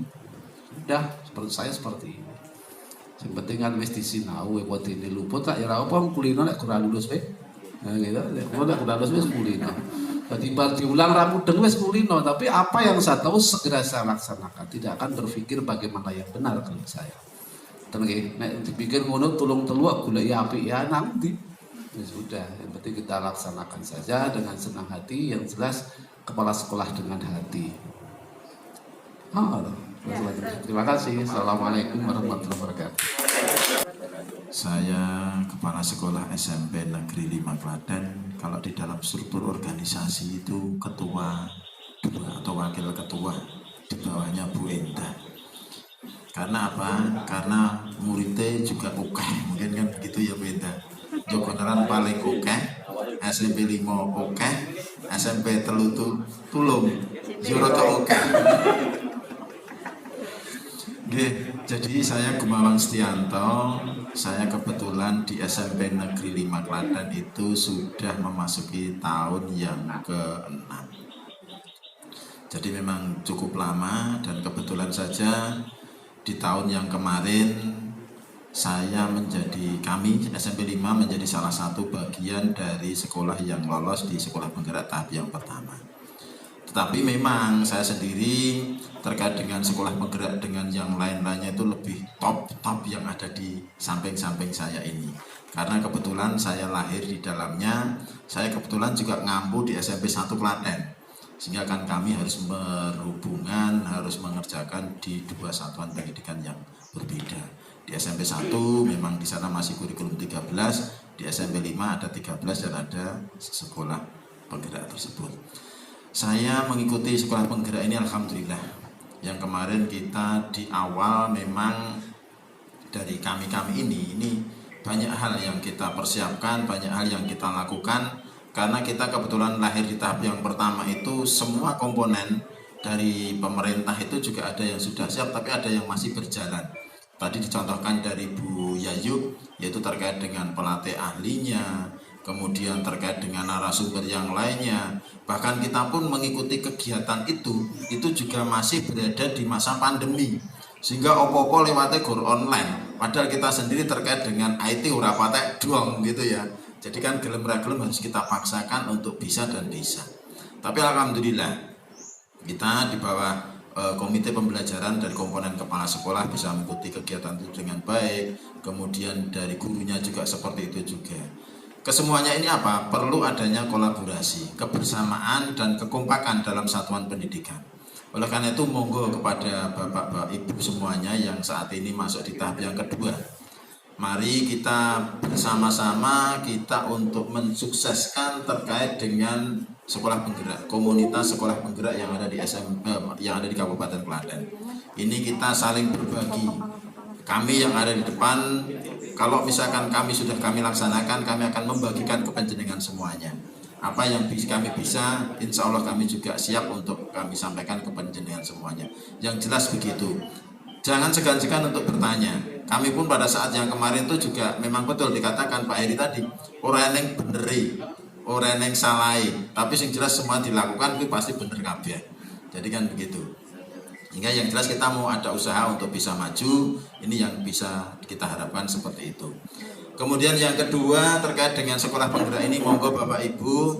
Udah seperti saya seperti ini. Yang penting kan wis disinau kok dene luput tak ya ora apa kulino lek kurang lulus wae. Nah gitu, udah lulus wis kulino. Jadi diulang ramudeng wis kulino, tapi apa yang saya tahu segera saya laksanakan. Tidak akan berpikir bagaimana yang benar kalau saya. Tenang, nek dipikir ngono tulung teluk golek apik ya nanti. Ya sudah, yang penting kita laksanakan saja dengan senang hati, yang jelas kepala sekolah dengan hati. Terima kasih. Assalamualaikum warahmatullahi wabarakatuh. Saya Kepala Sekolah SMP Negeri 5 Klaten. Kalau di dalam struktur organisasi itu ketua 2 atau wakil ketua, di bawahnya Bu Endah. Karena apa? Karena muridnya juga oke, mungkin kan begitu ya Bu Endah. Jokoneran paling oke, SMP 5 oke, SMP Tulung Juroto oke. Jadi saya Gumawan Setianto, saya kebetulan di SMP Negeri 5 Klaten itu sudah memasuki tahun yang ke-6. Jadi memang cukup lama dan kebetulan saja di tahun yang kemarin kami SMP 5 menjadi salah satu bagian dari sekolah yang lolos di Sekolah Penggerak tahap yang pertama. Tetapi memang saya sendiri terkait dengan Sekolah Penggerak dengan yang lain-lainnya itu lebih top yang ada di samping-samping saya ini. Karena kebetulan saya lahir di dalamnya, saya kebetulan juga ngampu di SMP 1 Klaten. Sehingga kan kami harus berhubungan, harus mengerjakan di 2 satuan pendidikan yang berbeda. Di SMP 1 memang di sana masih kurikulum 13, di SMP 5 ada 13 dan ada Sekolah Penggerak tersebut. Saya mengikuti sekolah penggerak ini alhamdulillah. Yang kemarin kita di awal memang dari kami ini banyak hal yang kita persiapkan, banyak hal yang kita lakukan, karena kita kebetulan lahir di tahap yang pertama itu semua komponen dari pemerintah itu juga ada yang sudah siap, tapi ada yang masih berjalan. Tadi dicontohkan dari Bu Yayu, yaitu terkait dengan pelatih ahlinya, kemudian terkait dengan narasumber yang lainnya. Bahkan kita pun mengikuti kegiatan itu juga masih berada di masa pandemi. Sehingga opo-opo lewatnya gur online. Padahal kita sendiri terkait dengan IT ora patek doang gitu ya. Jadi kan gelem-gelem harus kita paksakan untuk bisa dan bisa. Tapi alhamdulillah kita di bawah komite pembelajaran dari komponen kepala sekolah bisa mengikuti kegiatan itu dengan baik. Kemudian dari gurunya juga seperti itu juga. Kesemuanya ini apa? Perlu adanya kolaborasi, kebersamaan dan kekompakan dalam satuan pendidikan. Oleh karena itu monggo kepada Bapak Ibu semuanya yang saat ini masuk di tahap yang kedua. Mari kita bersama-sama kita untuk mensukseskan terkait dengan sekolah penggerak, komunitas sekolah penggerak yang ada di yang ada di Kabupaten Klaten. Ini kita saling berbagi. Kami yang ada di depan, kalau misalkan kami sudah kami laksanakan, kami akan membagikan ke panjenengan semuanya. Apa yang kami bisa, insya Allah kami juga siap untuk kami sampaikan ke panjenengan semuanya. Yang jelas begitu. Jangan segan-segan untuk bertanya. Kami pun pada saat yang kemarin itu juga memang betul dikatakan Pak Heri tadi, orang yang beneri, orang yang salai, tapi yang jelas semua dilakukan itu pasti bener kabeh. Jadi kan begitu. Hingga yang jelas kita mau ada usaha untuk bisa maju, ini yang bisa kita harapkan seperti itu. Kemudian yang kedua terkait dengan sekolah penggerak ini, monggo Bapak Ibu,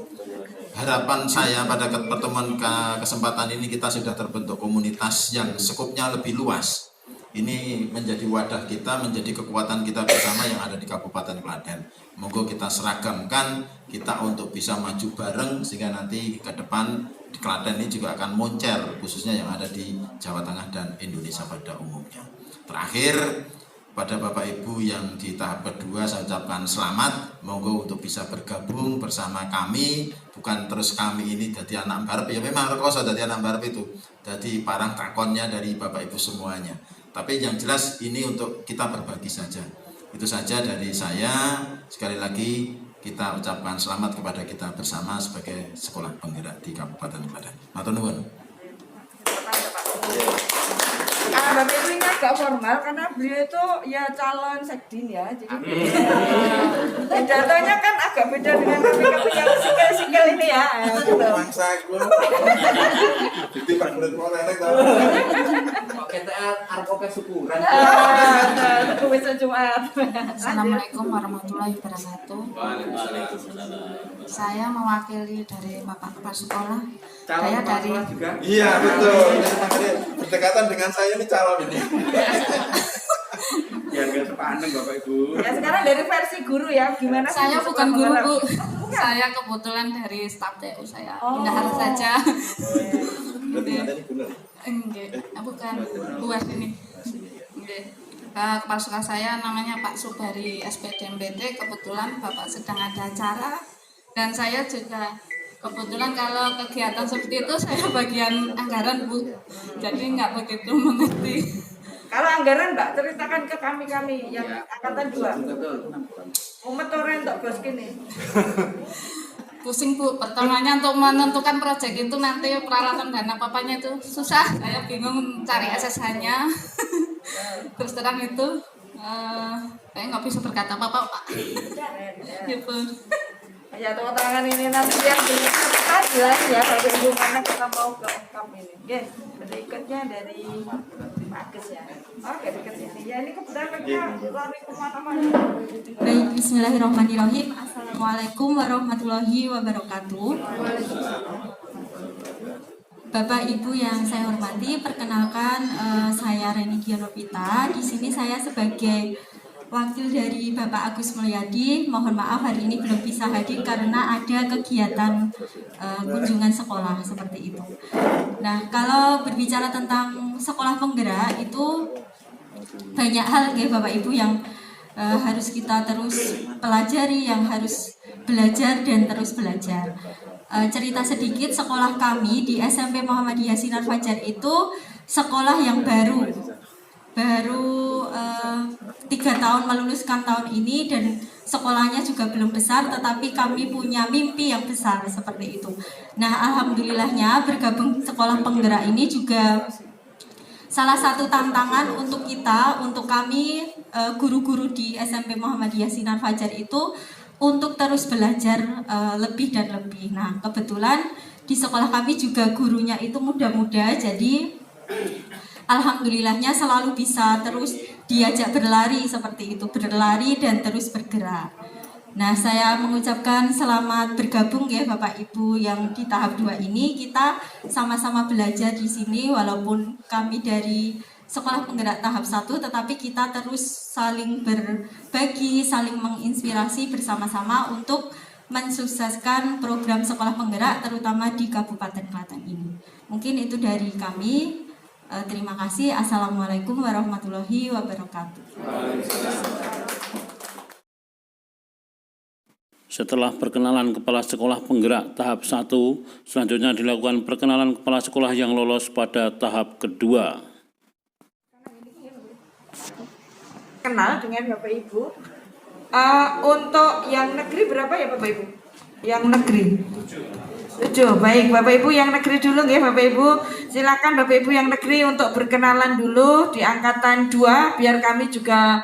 harapan saya pada pertemuan kesempatan ini kita sudah terbentuk komunitas yang skopnya lebih luas. Ini menjadi wadah kita, menjadi kekuatan kita bersama yang ada di Kabupaten Klaten. Monggo kita seragamkan kita untuk bisa maju bareng sehingga nanti ke depan di Klaten ini juga akan moncer khususnya yang ada di Jawa Tengah dan Indonesia pada umumnya. Terakhir pada Bapak Ibu yang di tahap kedua saya ucapkan selamat, monggo untuk bisa bergabung bersama kami, bukan terus kami ini jadi anak barep, ya memang rekoso jadi anak barep itu, jadi parang takonnya dari Bapak Ibu semuanya. Tapi yang jelas ini untuk kita berbagi saja. Itu saja dari saya. Sekali lagi kita ucapkan selamat kepada kita bersama sebagai sekolah penggerak di Kabupaten Klaten. Matur nuwun. Bapak Ibu ini agak formal karena beliau itu ya calon sekdin ya, jadi pidatonya kan agak beda dengan kami yang sikil-sikil ini ya. Mangsa gue. Jadi Pak Murid mau nenek tau. Kita arep oke syukuran. Tunggu besok Jumat. Assalamualaikum warahmatullahi wabarakatuh. Saya mewakili dari Bapak Kepala Sekolah. Saya dari juga. Iya betul. Berdekatan dengan saya ini calon ini. Ya enggak sepaneng Bapak Ibu. Ya sekarang dari versi guru ya, gimana? Saya bukan guru Bu. Saya kebetulan dari staf TU saya. Pindah saja. Enggak, bukan luar ini. Enggak. Kepala sekolah saya namanya Pak Subari SPDMBT. Kebetulan Bapak sedang ada acara dan saya juga kebetulan kalau kegiatan seperti itu saya bagian anggaran Bu. Jadi nggak begitu mengerti. Kalau anggaran Mbak ceritakan ke kami yang angkatan 2. Umet orang untuk bos gini. Pusing Bu, pertamanya untuk menentukan proyek itu nanti peralatan dan apa-apanya itu susah. Saya bingung cari SSH-nya. Terus terang itu, saya nggak bisa berkata apa-apa Pak. Gitu. Ya tepuk tangan ini nanti yang kita jelas ya Bapak Ibu karena kita mau ke ungkap ini. Yes, berikutnya dari Pak Agus ya. Oke dekat sini. Ya ini kebetulan kita lari kemana-mana. Baik, bismillahirrahmanirrahim. Assalamualaikum warahmatullahi wabarakatuh. Bapak Ibu yang saya hormati, perkenalkan saya Reni Gianopita. Di sini saya sebagai wakil dari Bapak Agus Mulyadi. Mohon maaf hari ini belum bisa hadir karena ada kegiatan kunjungan sekolah seperti itu. Nah, kalau berbicara tentang sekolah penggerak itu banyak hal ya Bapak Ibu yang harus kita terus pelajari, yang harus belajar dan terus belajar. cerita sedikit, sekolah kami di SMP Muhammadiyah Sinar Fajar itu sekolah yang baru 3 tahun meluluskan tahun ini, dan sekolahnya juga belum besar, tetapi kami punya mimpi yang besar seperti itu. Nah, alhamdulillahnya bergabung sekolah penggerak ini juga salah satu tantangan untuk kita, untuk kami guru-guru di SMP Muhammadiyah Sinar Fajar itu untuk terus belajar lebih dan lebih. Nah, kebetulan di sekolah kami juga gurunya itu muda-muda, jadi alhamdulillahnya selalu bisa terus diajak berlari seperti itu, berlari dan terus bergerak. Nah, saya mengucapkan selamat bergabung ya Bapak Ibu yang di tahap 2 ini. Kita sama-sama belajar di sini walaupun kami dari sekolah penggerak tahap 1, tetapi kita terus saling berbagi, saling menginspirasi bersama-sama untuk mensukseskan program sekolah penggerak terutama di Kabupaten Klaten ini. Mungkin itu dari kami. Terima kasih. Assalamualaikum warahmatullahi wabarakatuh. Setelah perkenalan kepala sekolah penggerak tahap 1, selanjutnya dilakukan perkenalan kepala sekolah yang lolos pada tahap kedua. Kenal dengan Bapak Ibu. Untuk yang negeri berapa ya Bapak Ibu? Yang negeri 7. Baik, Bapak Ibu yang negeri dulu ya Bapak Ibu. Silakan Bapak Ibu yang negeri untuk berkenalan dulu di angkatan 2 biar kami juga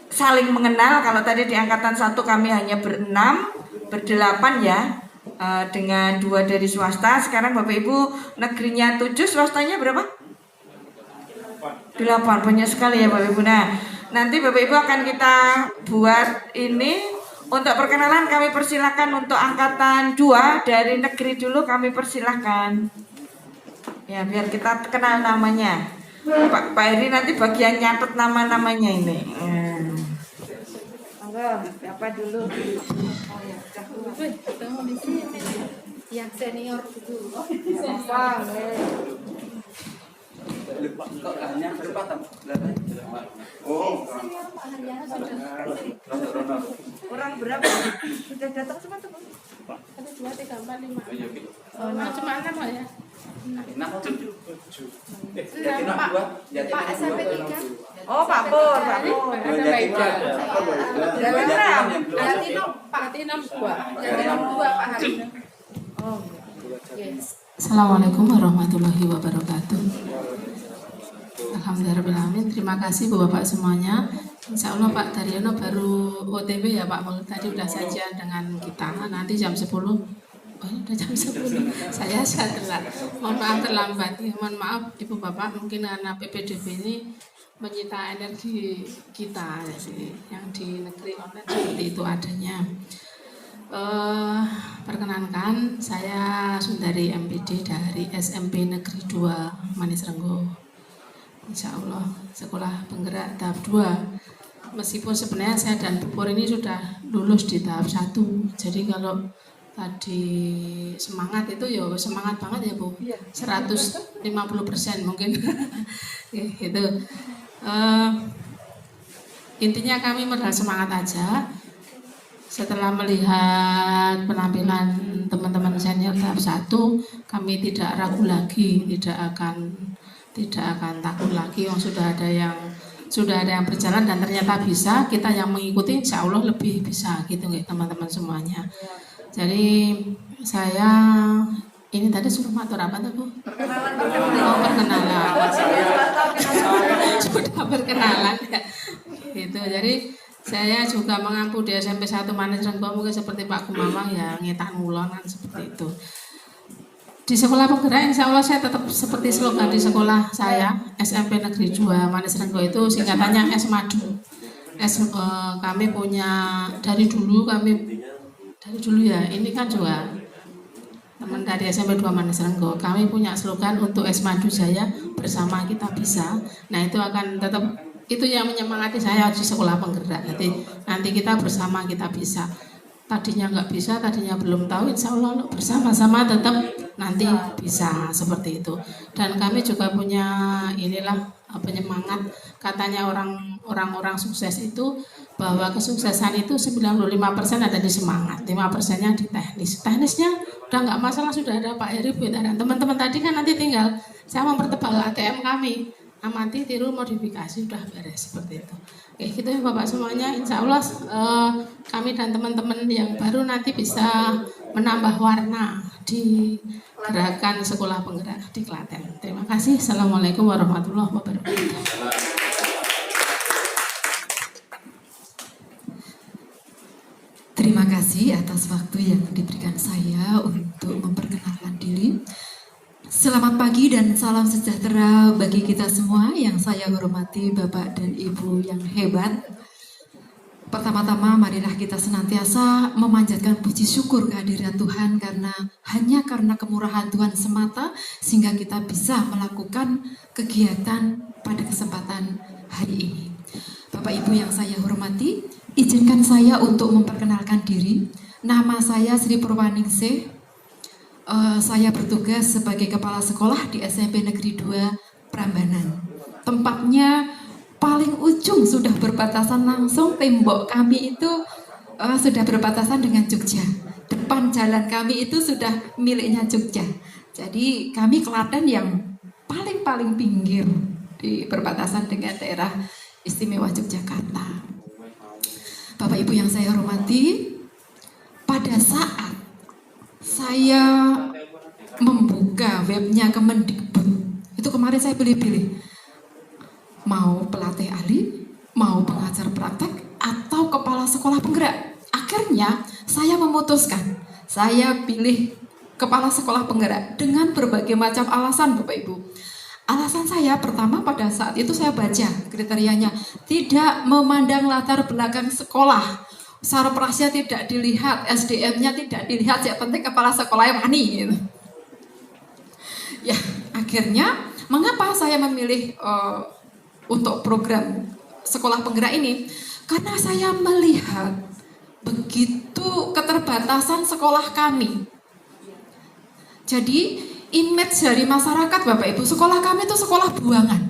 saling mengenal. Kalau tadi di angkatan 1 kami hanya berdelapan ya, dengan 2 dari swasta. Sekarang Bapak Ibu negerinya 7, swastanya berapa? 8, banyak sekali ya Bapak Ibu. Nah, nanti Bapak Ibu akan kita buat ini. Untuk perkenalan kami persilakan untuk angkatan 2 dari negeri dulu, kami persilakan. Ya, biar kita kenal namanya. Pak Heri nanti bagian nyatet nama-namanya ini. Monggo, siapa dulu? Ketemu di sini. Yang senior dulu. Kok hanya berpatang? Oh, orang berapa? Sudah datang semua teman? Ada 2, 3, 4, 5. Cuma 6 ya. 6 Pak SMP 3. Oh, Pak Pur. Ada Baida. Platinum 2. Platinum 2 Pak Harina. Oh. Assalamualaikum warahmatullahi wabarakatuh. Alhamdulillahirrahmanirrahim. Terima kasih Bapak semuanya. Insya Allah Pak Daryono baru OTW ya Pak. Tadi udah saja dengan kita. Nanti jam 10. Oh, udah jam 10. Saya telat. Mohon maaf terlambat. Mohon maaf Ibu Bapak. Mungkin karena PPDB ini menyita energi kita yang di negeri online seperti itu adanya. Perkenankan, saya Sundari MPD dari SMP Negeri 2 Manis Renggo. Insya Allah sekolah penggerak tahap 2. Meskipun sebenarnya saya dan Bu Pur ini sudah lulus di tahap 1. Jadi kalau tadi semangat itu ya semangat banget ya Bu. 150% mungkin. Gitu. Intinya kami modal semangat aja. Setelah melihat penampilan teman-teman senior tahap 1, kami tidak ragu lagi, tidak akan takut lagi. Sudah ada yang berjalan dan ternyata bisa. Kita yang mengikuti insya Allah lebih bisa gitu teman-teman semuanya. Jadi saya ini tadi suruh motor apa tuh Bu? Perkenalan. Sudah perkenalan ya. Gitu. Jadi saya juga mengampu di SMP 1 Manis Renggo, mungkin seperti Pak Kumamang ya, ngetan ngulon kan seperti itu. Di sekolah penggerak insya Allah saya tetap seperti slogan di sekolah saya, SMP Negeri 2 Manis Renggo itu singkatannya S Madu. Kami punya dari dulu ya, ini kan juga teman dari SMP 2 Manis Renggo, kami punya slogan untuk S Madu Jaya, bersama kita bisa. Nah itu akan tetap, itu yang menyemangati saya di sekolah penggerak. Jadi nanti kita bersama kita bisa. Tadinya nggak bisa, tadinya belum tahu, insya Allah bersama-sama tetap nanti bisa seperti itu. Dan kami juga punya penyemangat. Katanya orang-orang sukses itu bahwa kesuksesan itu 95% ada di semangat, 5%-nya di teknis. Teknisnya udah nggak masalah, sudah ada Pak Heri Betaran. Teman-teman tadi kan nanti tinggal saya mempertebal ATM kami, amati, tiru, modifikasi, udah beres seperti itu. Oke, gitu ya Bapak semuanya. Insya Allah kami dan teman-teman yang baru nanti bisa menambah warna di gerakan sekolah penggerak di Klaten. Terima kasih. Assalamualaikum warahmatullahi wabarakatuh. Terima kasih atas waktu yang diberikan saya untuk memperkenalkan diri. Selamat pagi dan salam sejahtera bagi kita semua yang saya hormati Bapak dan Ibu yang hebat. Pertama-tama marilah kita senantiasa memanjatkan puji syukur kehadiran Tuhan hanya karena kemurahan Tuhan semata sehingga kita bisa melakukan kegiatan pada kesempatan hari ini. Bapak Ibu yang saya hormati, izinkan saya untuk memperkenalkan diri. Nama saya Sri Purwaningsih. Saya bertugas sebagai kepala sekolah di SMP Negeri 2 Prambanan. Tempatnya paling ujung, sudah berbatasan langsung, tembok kami itu sudah berbatasan dengan Jogja. Depan jalan kami itu sudah miliknya Jogja. Jadi kami Klaten yang paling pinggir di berbatasan dengan daerah Istimewa Yogyakarta. Bapak Ibu yang saya hormati, pada saat saya membuka webnya Kemendikbud, itu kemarin saya pilih-pilih mau pelatih ahli, mau pengajar praktek, atau kepala sekolah penggerak. Akhirnya saya memutuskan, saya pilih kepala sekolah penggerak dengan berbagai macam alasan Bapak Ibu. Alasan saya pertama, pada saat itu saya baca kriterianya, tidak memandang latar belakang sekolah, secara prasya tidak dilihat, SDM-nya tidak dilihat, yang penting kepala sekolahnya wani gitu. Ya, akhirnya mengapa saya memilih untuk program sekolah penggerak ini? Karena saya melihat begitu keterbatasan sekolah kami. Jadi image dari masyarakat Bapak Ibu, sekolah kami itu sekolah buangan.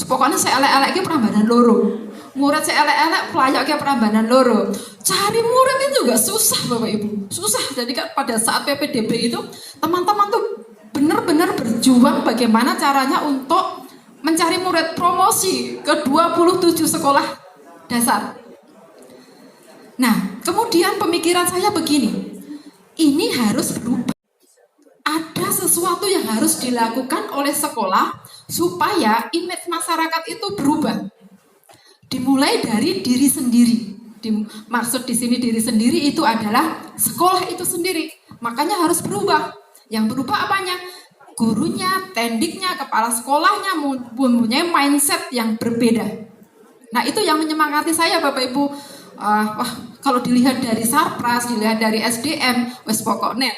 Pokoknya saya elek-elek ke Prambanan loro. Murid saya elek-elek pelayak ke Prambanan loro. Cari murid itu juga susah Bapak Ibu. Susah. Jadi kan pada saat PPDB itu teman-teman tuh benar-benar berjuang bagaimana caranya untuk mencari murid, promosi ke 27 sekolah dasar. Nah, kemudian pemikiran saya begini. Ini harus berubah. Ada sesuatu yang harus dilakukan oleh sekolah supaya image masyarakat itu berubah. Dimulai dari diri sendiri. Maksud di sini diri sendiri itu adalah sekolah itu sendiri. Makanya harus berubah. Yang berubah apanya? Gurunya, tendiknya, kepala sekolahnya mempunyai mindset yang berbeda. Nah, itu yang menyemangati saya Bapak Ibu. Kalau dilihat dari Sarpras, dilihat dari SDM, wes pokoknya.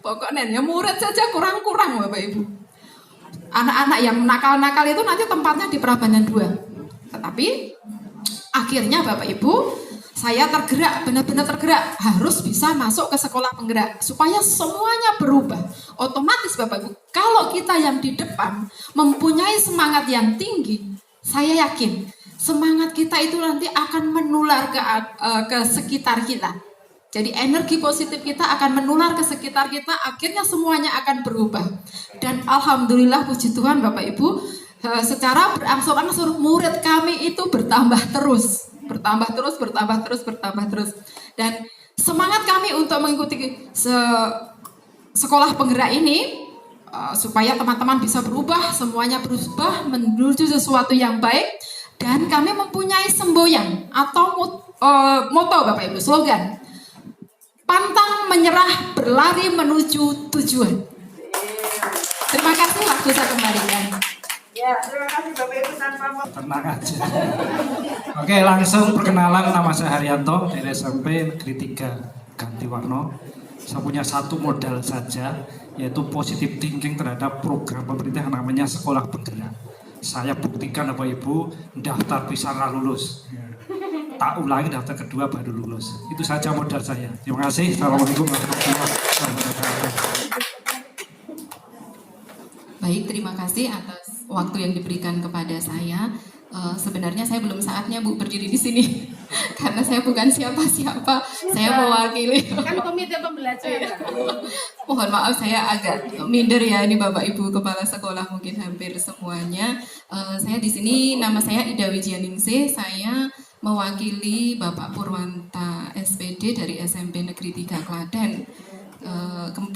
Pokoknya ya murid saja kurang-kurang Bapak Ibu. Anak-anak yang nakal-nakal itu nanti tempatnya di Prambanan 2. Tetapi akhirnya Bapak Ibu, saya tergerak, benar-benar tergerak, harus bisa masuk ke sekolah penggerak supaya semuanya berubah. Otomatis Bapak Ibu, kalau kita yang di depan mempunyai semangat yang tinggi, saya yakin semangat kita itu nanti akan menular ke sekitar kita. Jadi energi positif kita akan menular ke sekitar kita, akhirnya semuanya akan berubah. Dan alhamdulillah puji Tuhan Bapak Ibu, secara berangsur-angsur murid kami itu bertambah terus. Dan semangat kami untuk mengikuti sekolah penggerak ini, supaya teman-teman bisa berubah, semuanya berubah menuju sesuatu yang baik. Dan kami mempunyai semboyan atau moto Bapak Ibu, slogan. Pantang menyerah, berlari menuju tujuan. Terima kasih, waktu saya kembalikan. Ya, terima kasih Bapak Ibu tanpa tenang aja. Oke, langsung perkenalan, nama saya Haryanto dari SMP Negeri 3 Gantiwarno. Saya punya satu modal saja, yaitu positive thinking terhadap program pemerintah yang namanya sekolah penggerak. Saya buktikan Bapak Ibu, daftar bisa lulus. Tak ulangi daftar kedua baru lulus. Itu saja modal saya. Terima kasih. Assalamualaikum warahmatullahi wabarakatuh. Baik, terima kasih atas waktu yang diberikan kepada saya. Sebenarnya saya belum saatnya Bu berdiri di sini karena saya bukan siapa-siapa, saya mewakili. Kan komite pembelajaran. Mohon maaf saya agak minder ya, ini Bapak Ibu Kepala Sekolah mungkin hampir semuanya. Saya di sini, nama saya Ida Wijianingsih, saya mewakili Bapak Purwanta SPD dari SMP Negeri 3 Klaten.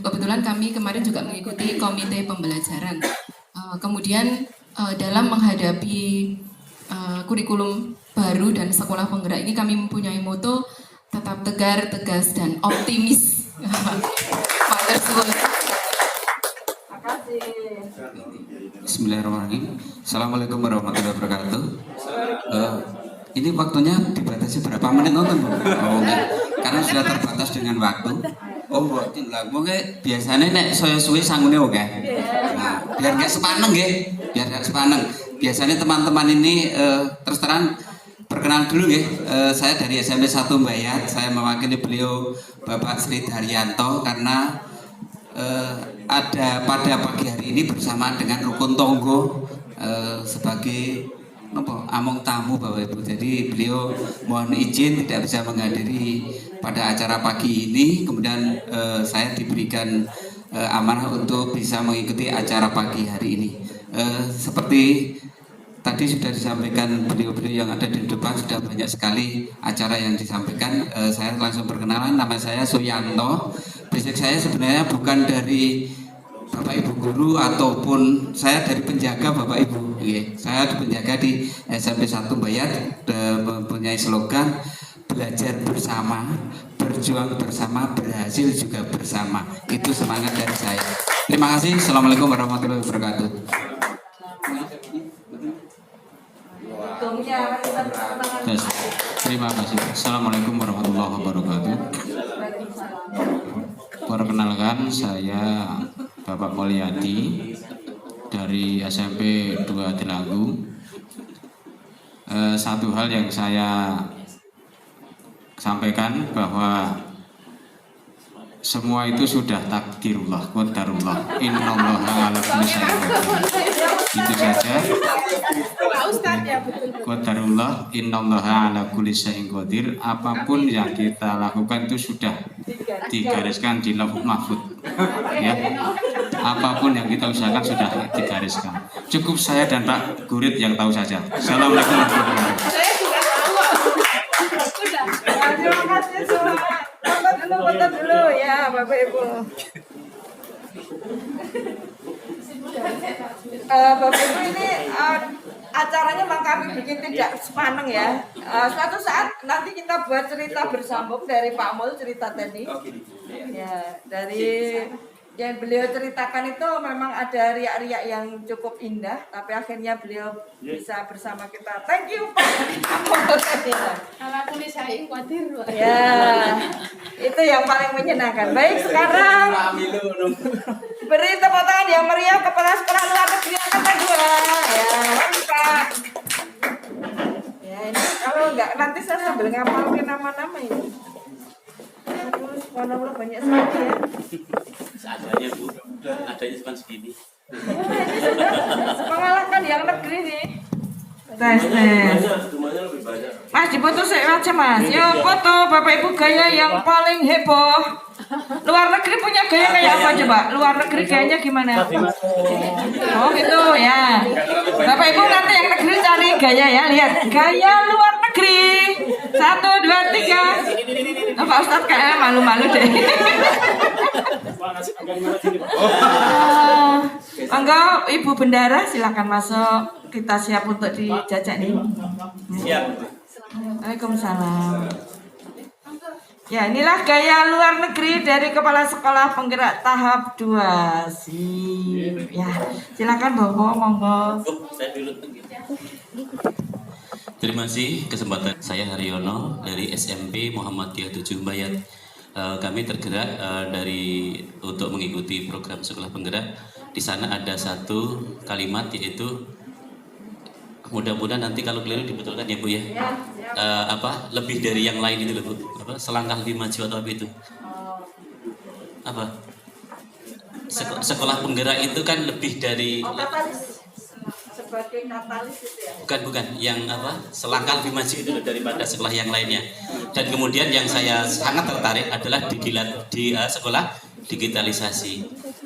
Kebetulan kami kemarin juga mengikuti komite pembelajaran. Kemudian dalam menghadapi kurikulum baru dan sekolah penggerak ini kami mempunyai moto tetap tegar, tegas, dan optimis. Bismillahirrahmanirrahim. Assalamualaikum warahmatullahi wabarakatuh. Ini waktunya dibatasi berapa menit nonton, Bu? Oh, enggak. Karena sudah terbatas dengan waktu. Oh, mboten lah. Mungkin biasanya nek saya suwi sangune oke. Nah, biar gak sepaneng nggih. Biar gak sepaneng. Biasanya teman-teman ini terus terang perkenalan dulu nggih. Saya dari SMP 1 Mbayat. Saya mewakili beliau Bapak Sri Daryanto karena ada pada pagi hari ini bersama dengan Rukun Tonggo sebagai among tamu Bapak Ibu. Jadi beliau mohon izin tidak bisa menghadiri pada acara pagi ini. Kemudian saya diberikan amanah untuk bisa mengikuti acara pagi hari ini. Seperti tadi sudah disampaikan beliau-beliau yang ada di depan, sudah banyak sekali acara yang disampaikan. Saya langsung perkenalan, nama saya Suyanto. Basic saya sebenarnya bukan dari Bapak Ibu guru ataupun saya dari penjaga Bapak Ibu. Saya penjaga di SMP 1 Mbayat, mempunyai slogan belajar bersama, berjuang bersama, berhasil juga bersama. Itu semangat dari saya. Terima kasih. Assalamualaikum warahmatullahi wabarakatuh. Terima kasih. Assalamualaikum warahmatullahi wabarakatuh. Perkenalkan, saya Bapak Mulyadi dari SMP 2 Delanggung. Satu hal yang saya sampaikan bahwa semua itu sudah takdirullah, qadarullah, innallaha ala kulli syai'in qadir. Itu saja. Qadarullah, innallaha ala kulli syai'in qadir. Apapun yang kita lakukan itu sudah digariskan di lauhul mahfuz. Ya. Apapun yang kita usahakan sudah digariskan. Cukup saya dan Pak Gurit yang tahu saja. Assalamualaikum warahmatullahi wabarakatuh. Terima kasih semua. Foto dulu ya Bapak Ibu. Bapak Ibu ini acaranya memang kami bikin tidak sepaneng ya. Suatu saat nanti kita buat cerita bersambung dari Pak Mul, cerita tadi. Ya, dari yang beliau ceritakan itu memang ada riak-riak yang cukup indah, tapi akhirnya beliau bisa bersama kita. Thank you Pak. Kalau aku disaing khawatir. Ya, itu yang paling menyenangkan. Baik, sekarang beri tepuk tangan yang meriah Kepala Sekolah Luar Negeri Angkatan 2. Ya, Pak. Ya, ini kalau enggak nanti saya sambil ngapalin nama-nama ini. Terus warna banyak sekali ya. Seadanya Bu, adanya cuma segini. Mengalahkan yang negeri nih. Tes. Mas dipoto sih Mas. Yo foto Bapak Ibu gaya yang paling heboh. Luar negeri punya gaya kayak apa coba? Luar negeri gayanya gimana? Oh gitu ya. Bapak Ibu nanti yang negeri cari gaya ya. Lihat gaya luar negeri. 1, 2, 3. Pak Ustadz kayaknya malu-malu deh. Monggo Ibu Bendara silakan masuk. Kita siap untuk dijajak nih. Siap. Waalaikumsalam. Ya, inilah gaya luar negeri dari Kepala Sekolah Penggerak tahap 2. Sip. Ya, silakan Bobo, monggo. Saya dulu. Terima kasih kesempatan. Saya Haryono dari SMP Muhammadiyah 7 Mbayat. Kami tergerak untuk mengikuti program sekolah penggerak. Di sana ada satu kalimat yaitu mudah-mudahan nanti kalau keliru dibetulkan ya Bu ya. Lebih dari yang lain itu loh Bu. Selangkah lebih maju atau apa itu? Sekolah penggerak itu kan lebih dari sebagai katalis itu ya? Bukan, yang apa, selangkah lebih maju itu daripada sekolah yang lainnya. Dan kemudian yang saya sangat tertarik adalah di sekolah digitalisasi.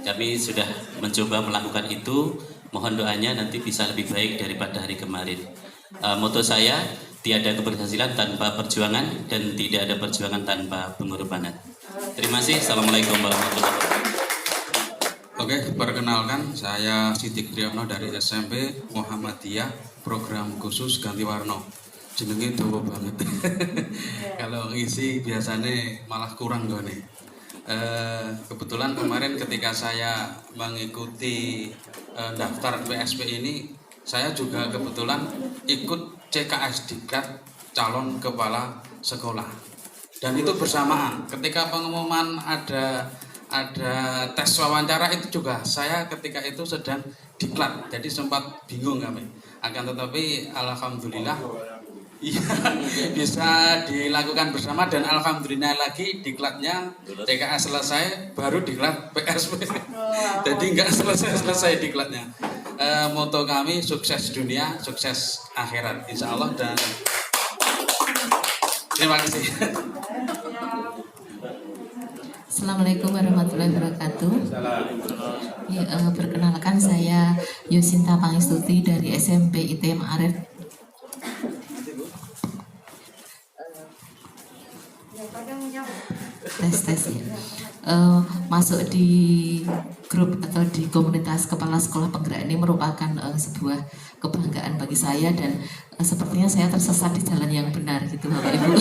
Kami sudah mencoba melakukan itu, mohon doanya nanti bisa lebih baik daripada hari kemarin. Moto saya, tiada keberhasilan tanpa perjuangan dan tidak ada perjuangan tanpa pengorbanan. Terima kasih. Assalamualaikum warahmatullahi wabarakatuh. Oke, perkenalkan saya Sidik Triyono dari SMP Muhammadiyah program khusus ganti warna. Jenenge dawa banget. Kalau ngisi biasanya malah kurang gone. Kebetulan kemarin ketika saya mengikuti daftar PSP ini, saya juga kebetulan ikut CKS Diklat calon kepala sekolah. Dan itu bersamaan ketika pengumuman ada tes wawancara itu juga saya ketika itu sedang diklat, jadi sempat bingung kami. Akan tetapi alhamdulillah iya bisa dilakukan bersama dan alhamdulillah lagi diklatnya TKS selesai baru diklat PSP. Jadi nggak selesai diklatnya. Moto kami sukses dunia, sukses akhirat insya Allah dan terima kasih. Assalamualaikum warahmatullahi wabarakatuh. Ya, perkenalkan saya Yusinta Pangestuti dari SMP ITM Arif. Tes ya. Masuk di grup atau di komunitas kepala sekolah penggerak ini merupakan sebuah kebanggaan bagi saya dan sepertinya saya tersesat di jalan yang benar gitu Bapak Ibu.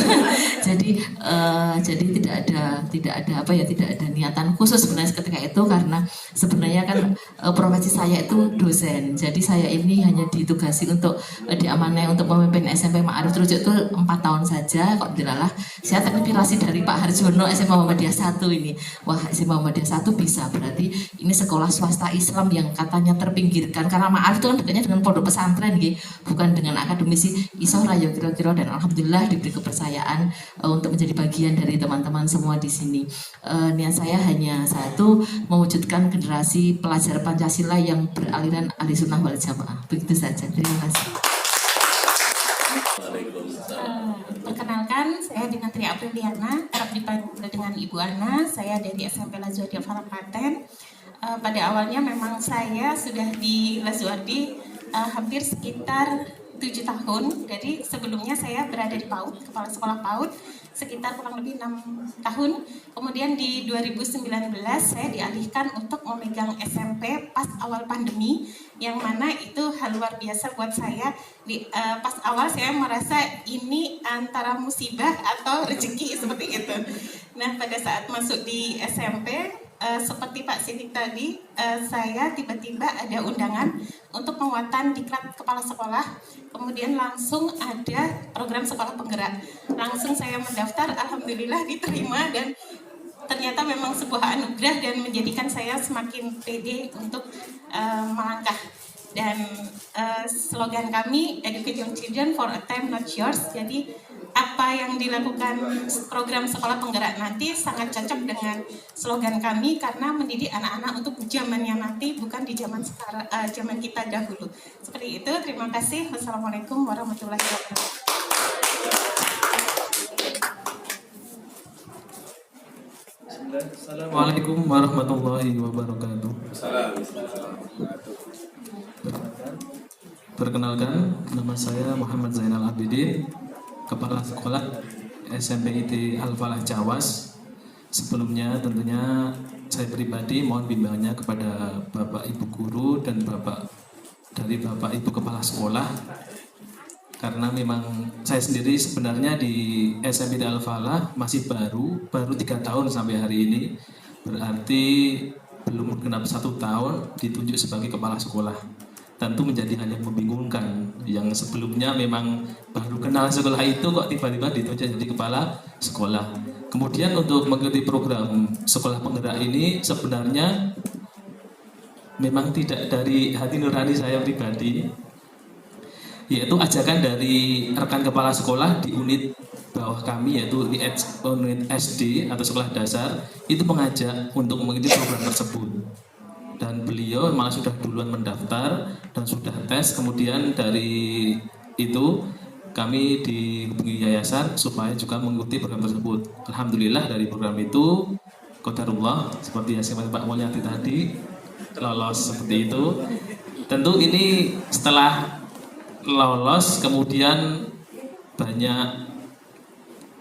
jadi tidak ada niatan khusus sebenarnya ketika itu karena sebenarnya kan profesi saya itu dosen. Jadi saya ini hanya ditugasi untuk diamanai untuk memimpin SMP Ma'arif Terujuk itu 4 tahun saja. Kok dilalah saya terinspirasi dari Pak Harjono SMA Muhammadiyah 1 ini. Wah, SMA Muhammadiyah 1 bisa berarti ini sekolah swasta Islam yang katanya terpinggirkan karena Ma'arif itu kan dekatnya dengan pondok pesantren gitu, bukan dengan akademisi iso rayo kira-kira dan alhamdulillah diberi kepercayaan untuk menjadi bagian dari teman-teman semua di sini. Niat saya hanya satu, mewujudkan generasi pelajar Pancasila yang beraliran Ahlussunnah wal Jamaah. Begitu saja. Terima kasih. Perkenalkan, saya dengan Tri Apriliana, kerap dipanggil dengan Ibu Ana. Saya dari SMP Lazuardi Al-Falah Klaten. Pada awalnya memang saya sudah di Lazuardi hampir sekitar 7 tahun. Jadi sebelumnya saya berada di PAUD, kepala sekolah PAUD, sekitar kurang lebih 6 tahun. Kemudian di 2019 saya dialihkan untuk memegang SMP pas awal pandemi, yang mana itu hal luar biasa buat saya. Pas awal saya merasa ini antara musibah atau rezeki seperti itu. Nah, pada saat masuk di SMP, seperti Pak Sidik tadi, saya tiba-tiba ada undangan untuk penguatan diklat kepala sekolah. Kemudian langsung ada program sekolah penggerak. Langsung saya mendaftar, alhamdulillah diterima dan ternyata memang sebuah anugerah dan menjadikan saya semakin pede untuk melangkah. Dan slogan kami, Educate Young Children for a Time Not Yours. Jadi apa yang dilakukan program sekolah penggerak nanti sangat cocok dengan slogan kami karena mendidik anak-anak untuk zamannya nanti, bukan di zaman sekarang, zaman kita dahulu. Seperti itu. Terima kasih. Wassalamualaikum warahmatullahi wabarakatuh. Assalamualaikum warahmatullahi wabarakatuh. Perkenalkan, nama saya Muhammad Zainal Abidin, Kepala Sekolah SMP IT Al-Falah Cawas. Sebelumnya tentunya saya pribadi mohon bimbingannya kepada Bapak Ibu Guru dan Bapak Ibu Kepala Sekolah. Karena memang saya sendiri sebenarnya di SMP IT Al-Falah masih baru 3 tahun sampai hari ini. Berarti belum genap 1 tahun ditunjuk sebagai Kepala Sekolah. Tentu menjadi hal yang membingungkan, yang sebelumnya memang baru kenal sekolah itu kok tiba-tiba ditunjuk jadi kepala sekolah. Kemudian untuk mengikuti program sekolah penggerak ini sebenarnya memang tidak dari hati nurani saya pribadi, yaitu ajakan dari rekan kepala sekolah di unit bawah kami, yaitu di unit SD atau sekolah dasar, itu mengajak untuk mengikuti program tersebut. dan beliau malah sudah duluan mendaftar dan sudah tes. Kemudian dari itu kami dihubungi yayasan supaya juga mengikuti program tersebut. Alhamdulillah dari program itu qadarullah seperti yang saya Pak Mulyadi tadi lolos seperti itu. Tentu ini setelah lolos kemudian banyak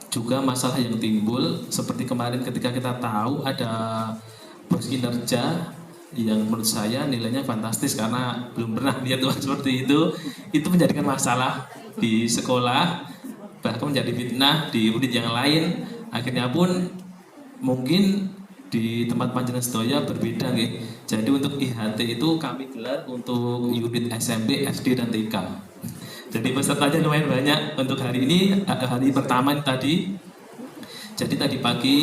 juga masalah yang timbul seperti kemarin ketika kita tahu ada bos kinerja yang menurut saya nilainya fantastis karena belum pernah lihat uang seperti itu menjadikan masalah di sekolah, bahkan menjadi fitnah di unit yang lain. Akhirnya pun mungkin di tempat panjenengan sedaya berbeda nih. Jadi untuk IHT itu kami gelar untuk unit SMP, SD dan TK. Jadi pesertanya lumayan banyak untuk hari ini. Hari pertama tadi. Jadi tadi pagi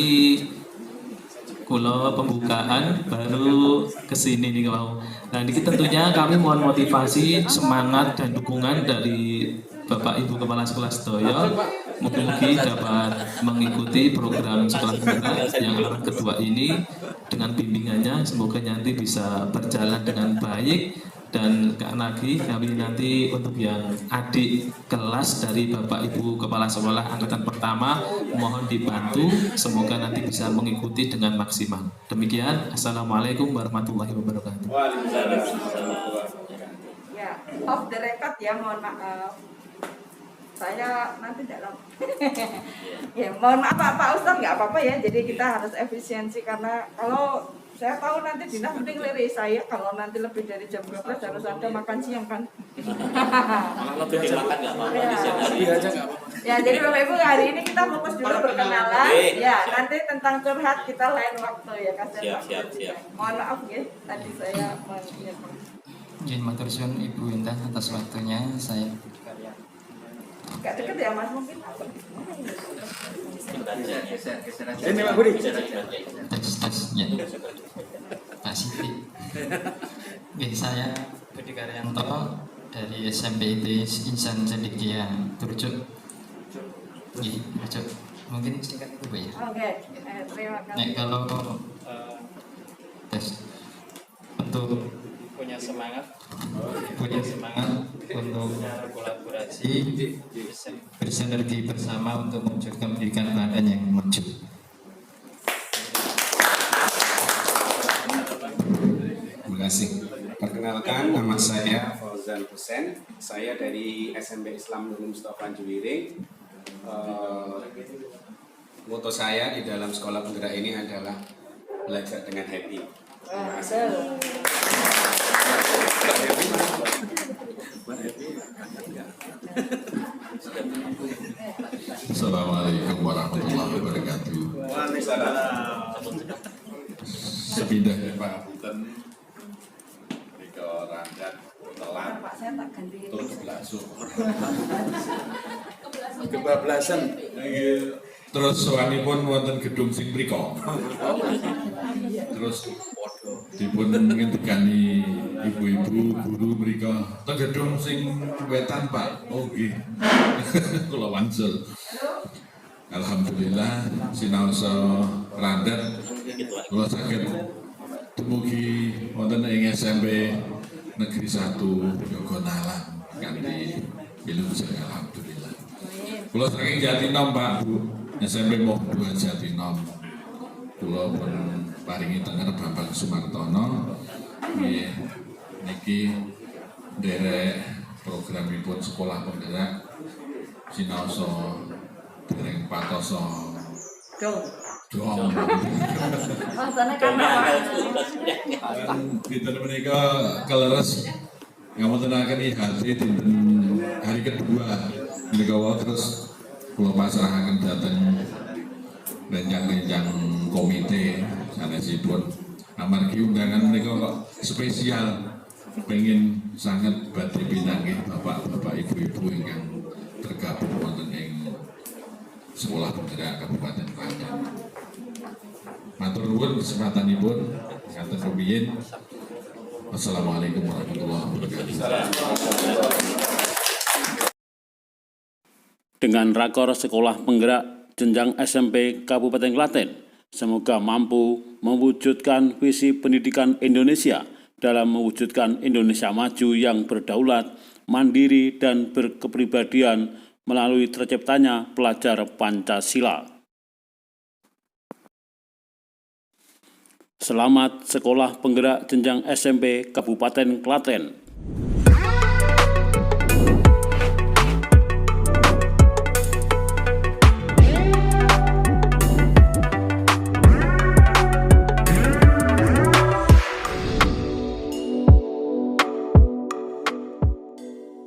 kalau pembukaan baru kesini nih mau. Nah ini tentunya kami mohon motivasi, semangat dan dukungan dari Bapak Ibu Kepala Sekolah sedaya. Mudah-mudahan dapat mengikuti program sekolah penggerak yang arah kedua ini dengan bimbingannya. Semoga nanti bisa berjalan dengan baik. Dan lagi kami nanti untuk yang adik kelas dari Bapak Ibu Kepala Sekolah Angkatan Pertama mohon dibantu, semoga nanti bisa mengikuti dengan maksimal. Demikian, Assalamualaikum warahmatullahi wabarakatuh. Ya, off the record ya, mohon maaf. Saya nanti dalam ya mohon maaf Pak Ustadz, nggak apa-apa ya, jadi kita harus efisiensi karena kalau saya tahu nanti dinas mending lirik saya kalau nanti lebih dari jam 12 harus ada makan siang kan. Lebih dimakan nggak apa-apa di siang hari. Ya jadi Bapak Ibu hari ini kita fokus dulu perkenalan. Ya nanti tentang curhat kita lain waktu ya kasihan. Siap. Mohon maaf ya tadi saya menyiapkan. Izin matur suwun Ibu Indah atas waktunya. Saya Gak deket ya Mas mungkin. Ini Pak Budi. Tes ya. Kasih. Oke, saya Budi Karyanto dari SMP Insan Cendekia Turjuk. Turjuk. Mungkin singkat itu Bu ya. Oke, terima kasih. Nah, kalau tes untuk punya semangat untuk berkolaborasi, bersinergi bersama untuk mewujudkan pendidikan Klaten yang maju. Terima kasih. Perkenalkan, nama saya Fauzan Hussein. Saya dari SMP Islam Nurul Mustafa Juwiring. Moto saya di dalam sekolah penggerak ini adalah belajar dengan happy. Terima kasih. Assalamualaikum warahmatullahi wabarakatuh. Sepindah ya Pak Punten Rika Rangkat telat terus kebablasan terus soalipun wonten gedung sing mriko terus dipun ngendikani ibu-ibu guru mriko teng gedung sing wetan Pak. Oh nggih. Kula wangsul. Alhamdulillah sinaosa randhet kula saged dumugi wonten ing SMP Negeri 1 Yogonalan kanthi wilujeng alhamdulillah. Kula saking Jatinom Pak Bu, SMP Moh 2 Jatinom. Kula pun paringi tenger Bapak Sumartono nggih niki nderek programipun sekolah penggerak sinaosa dereng patoso dong. Dinten menika kaleres ngapuntenaken IHT dinten hari kedua menika terus kula pasrahaken dhateng rencang-rencang komite sanesipun amargi undangan menika kok spesial pengen sangat badhe pinanggih bapak-bapak ibu-ibu ingkang tergabung wonten ing Sekolah Penggerak Kabupaten Klaten. Matur nuwun kesempatanipun ngaten rumiyin. Wassalamualaikum warahmatullahi wabarakatuh. Dengan rakor Sekolah Penggerak jenjang SMP Kabupaten Klaten, Semoga mampu mewujudkan visi pendidikan Indonesia dalam mewujudkan Indonesia maju yang berdaulat, mandiri, dan berkepribadian melalui terciptanya pelajar Pancasila. Selamat Sekolah Penggerak Jenjang SMP Kabupaten Klaten.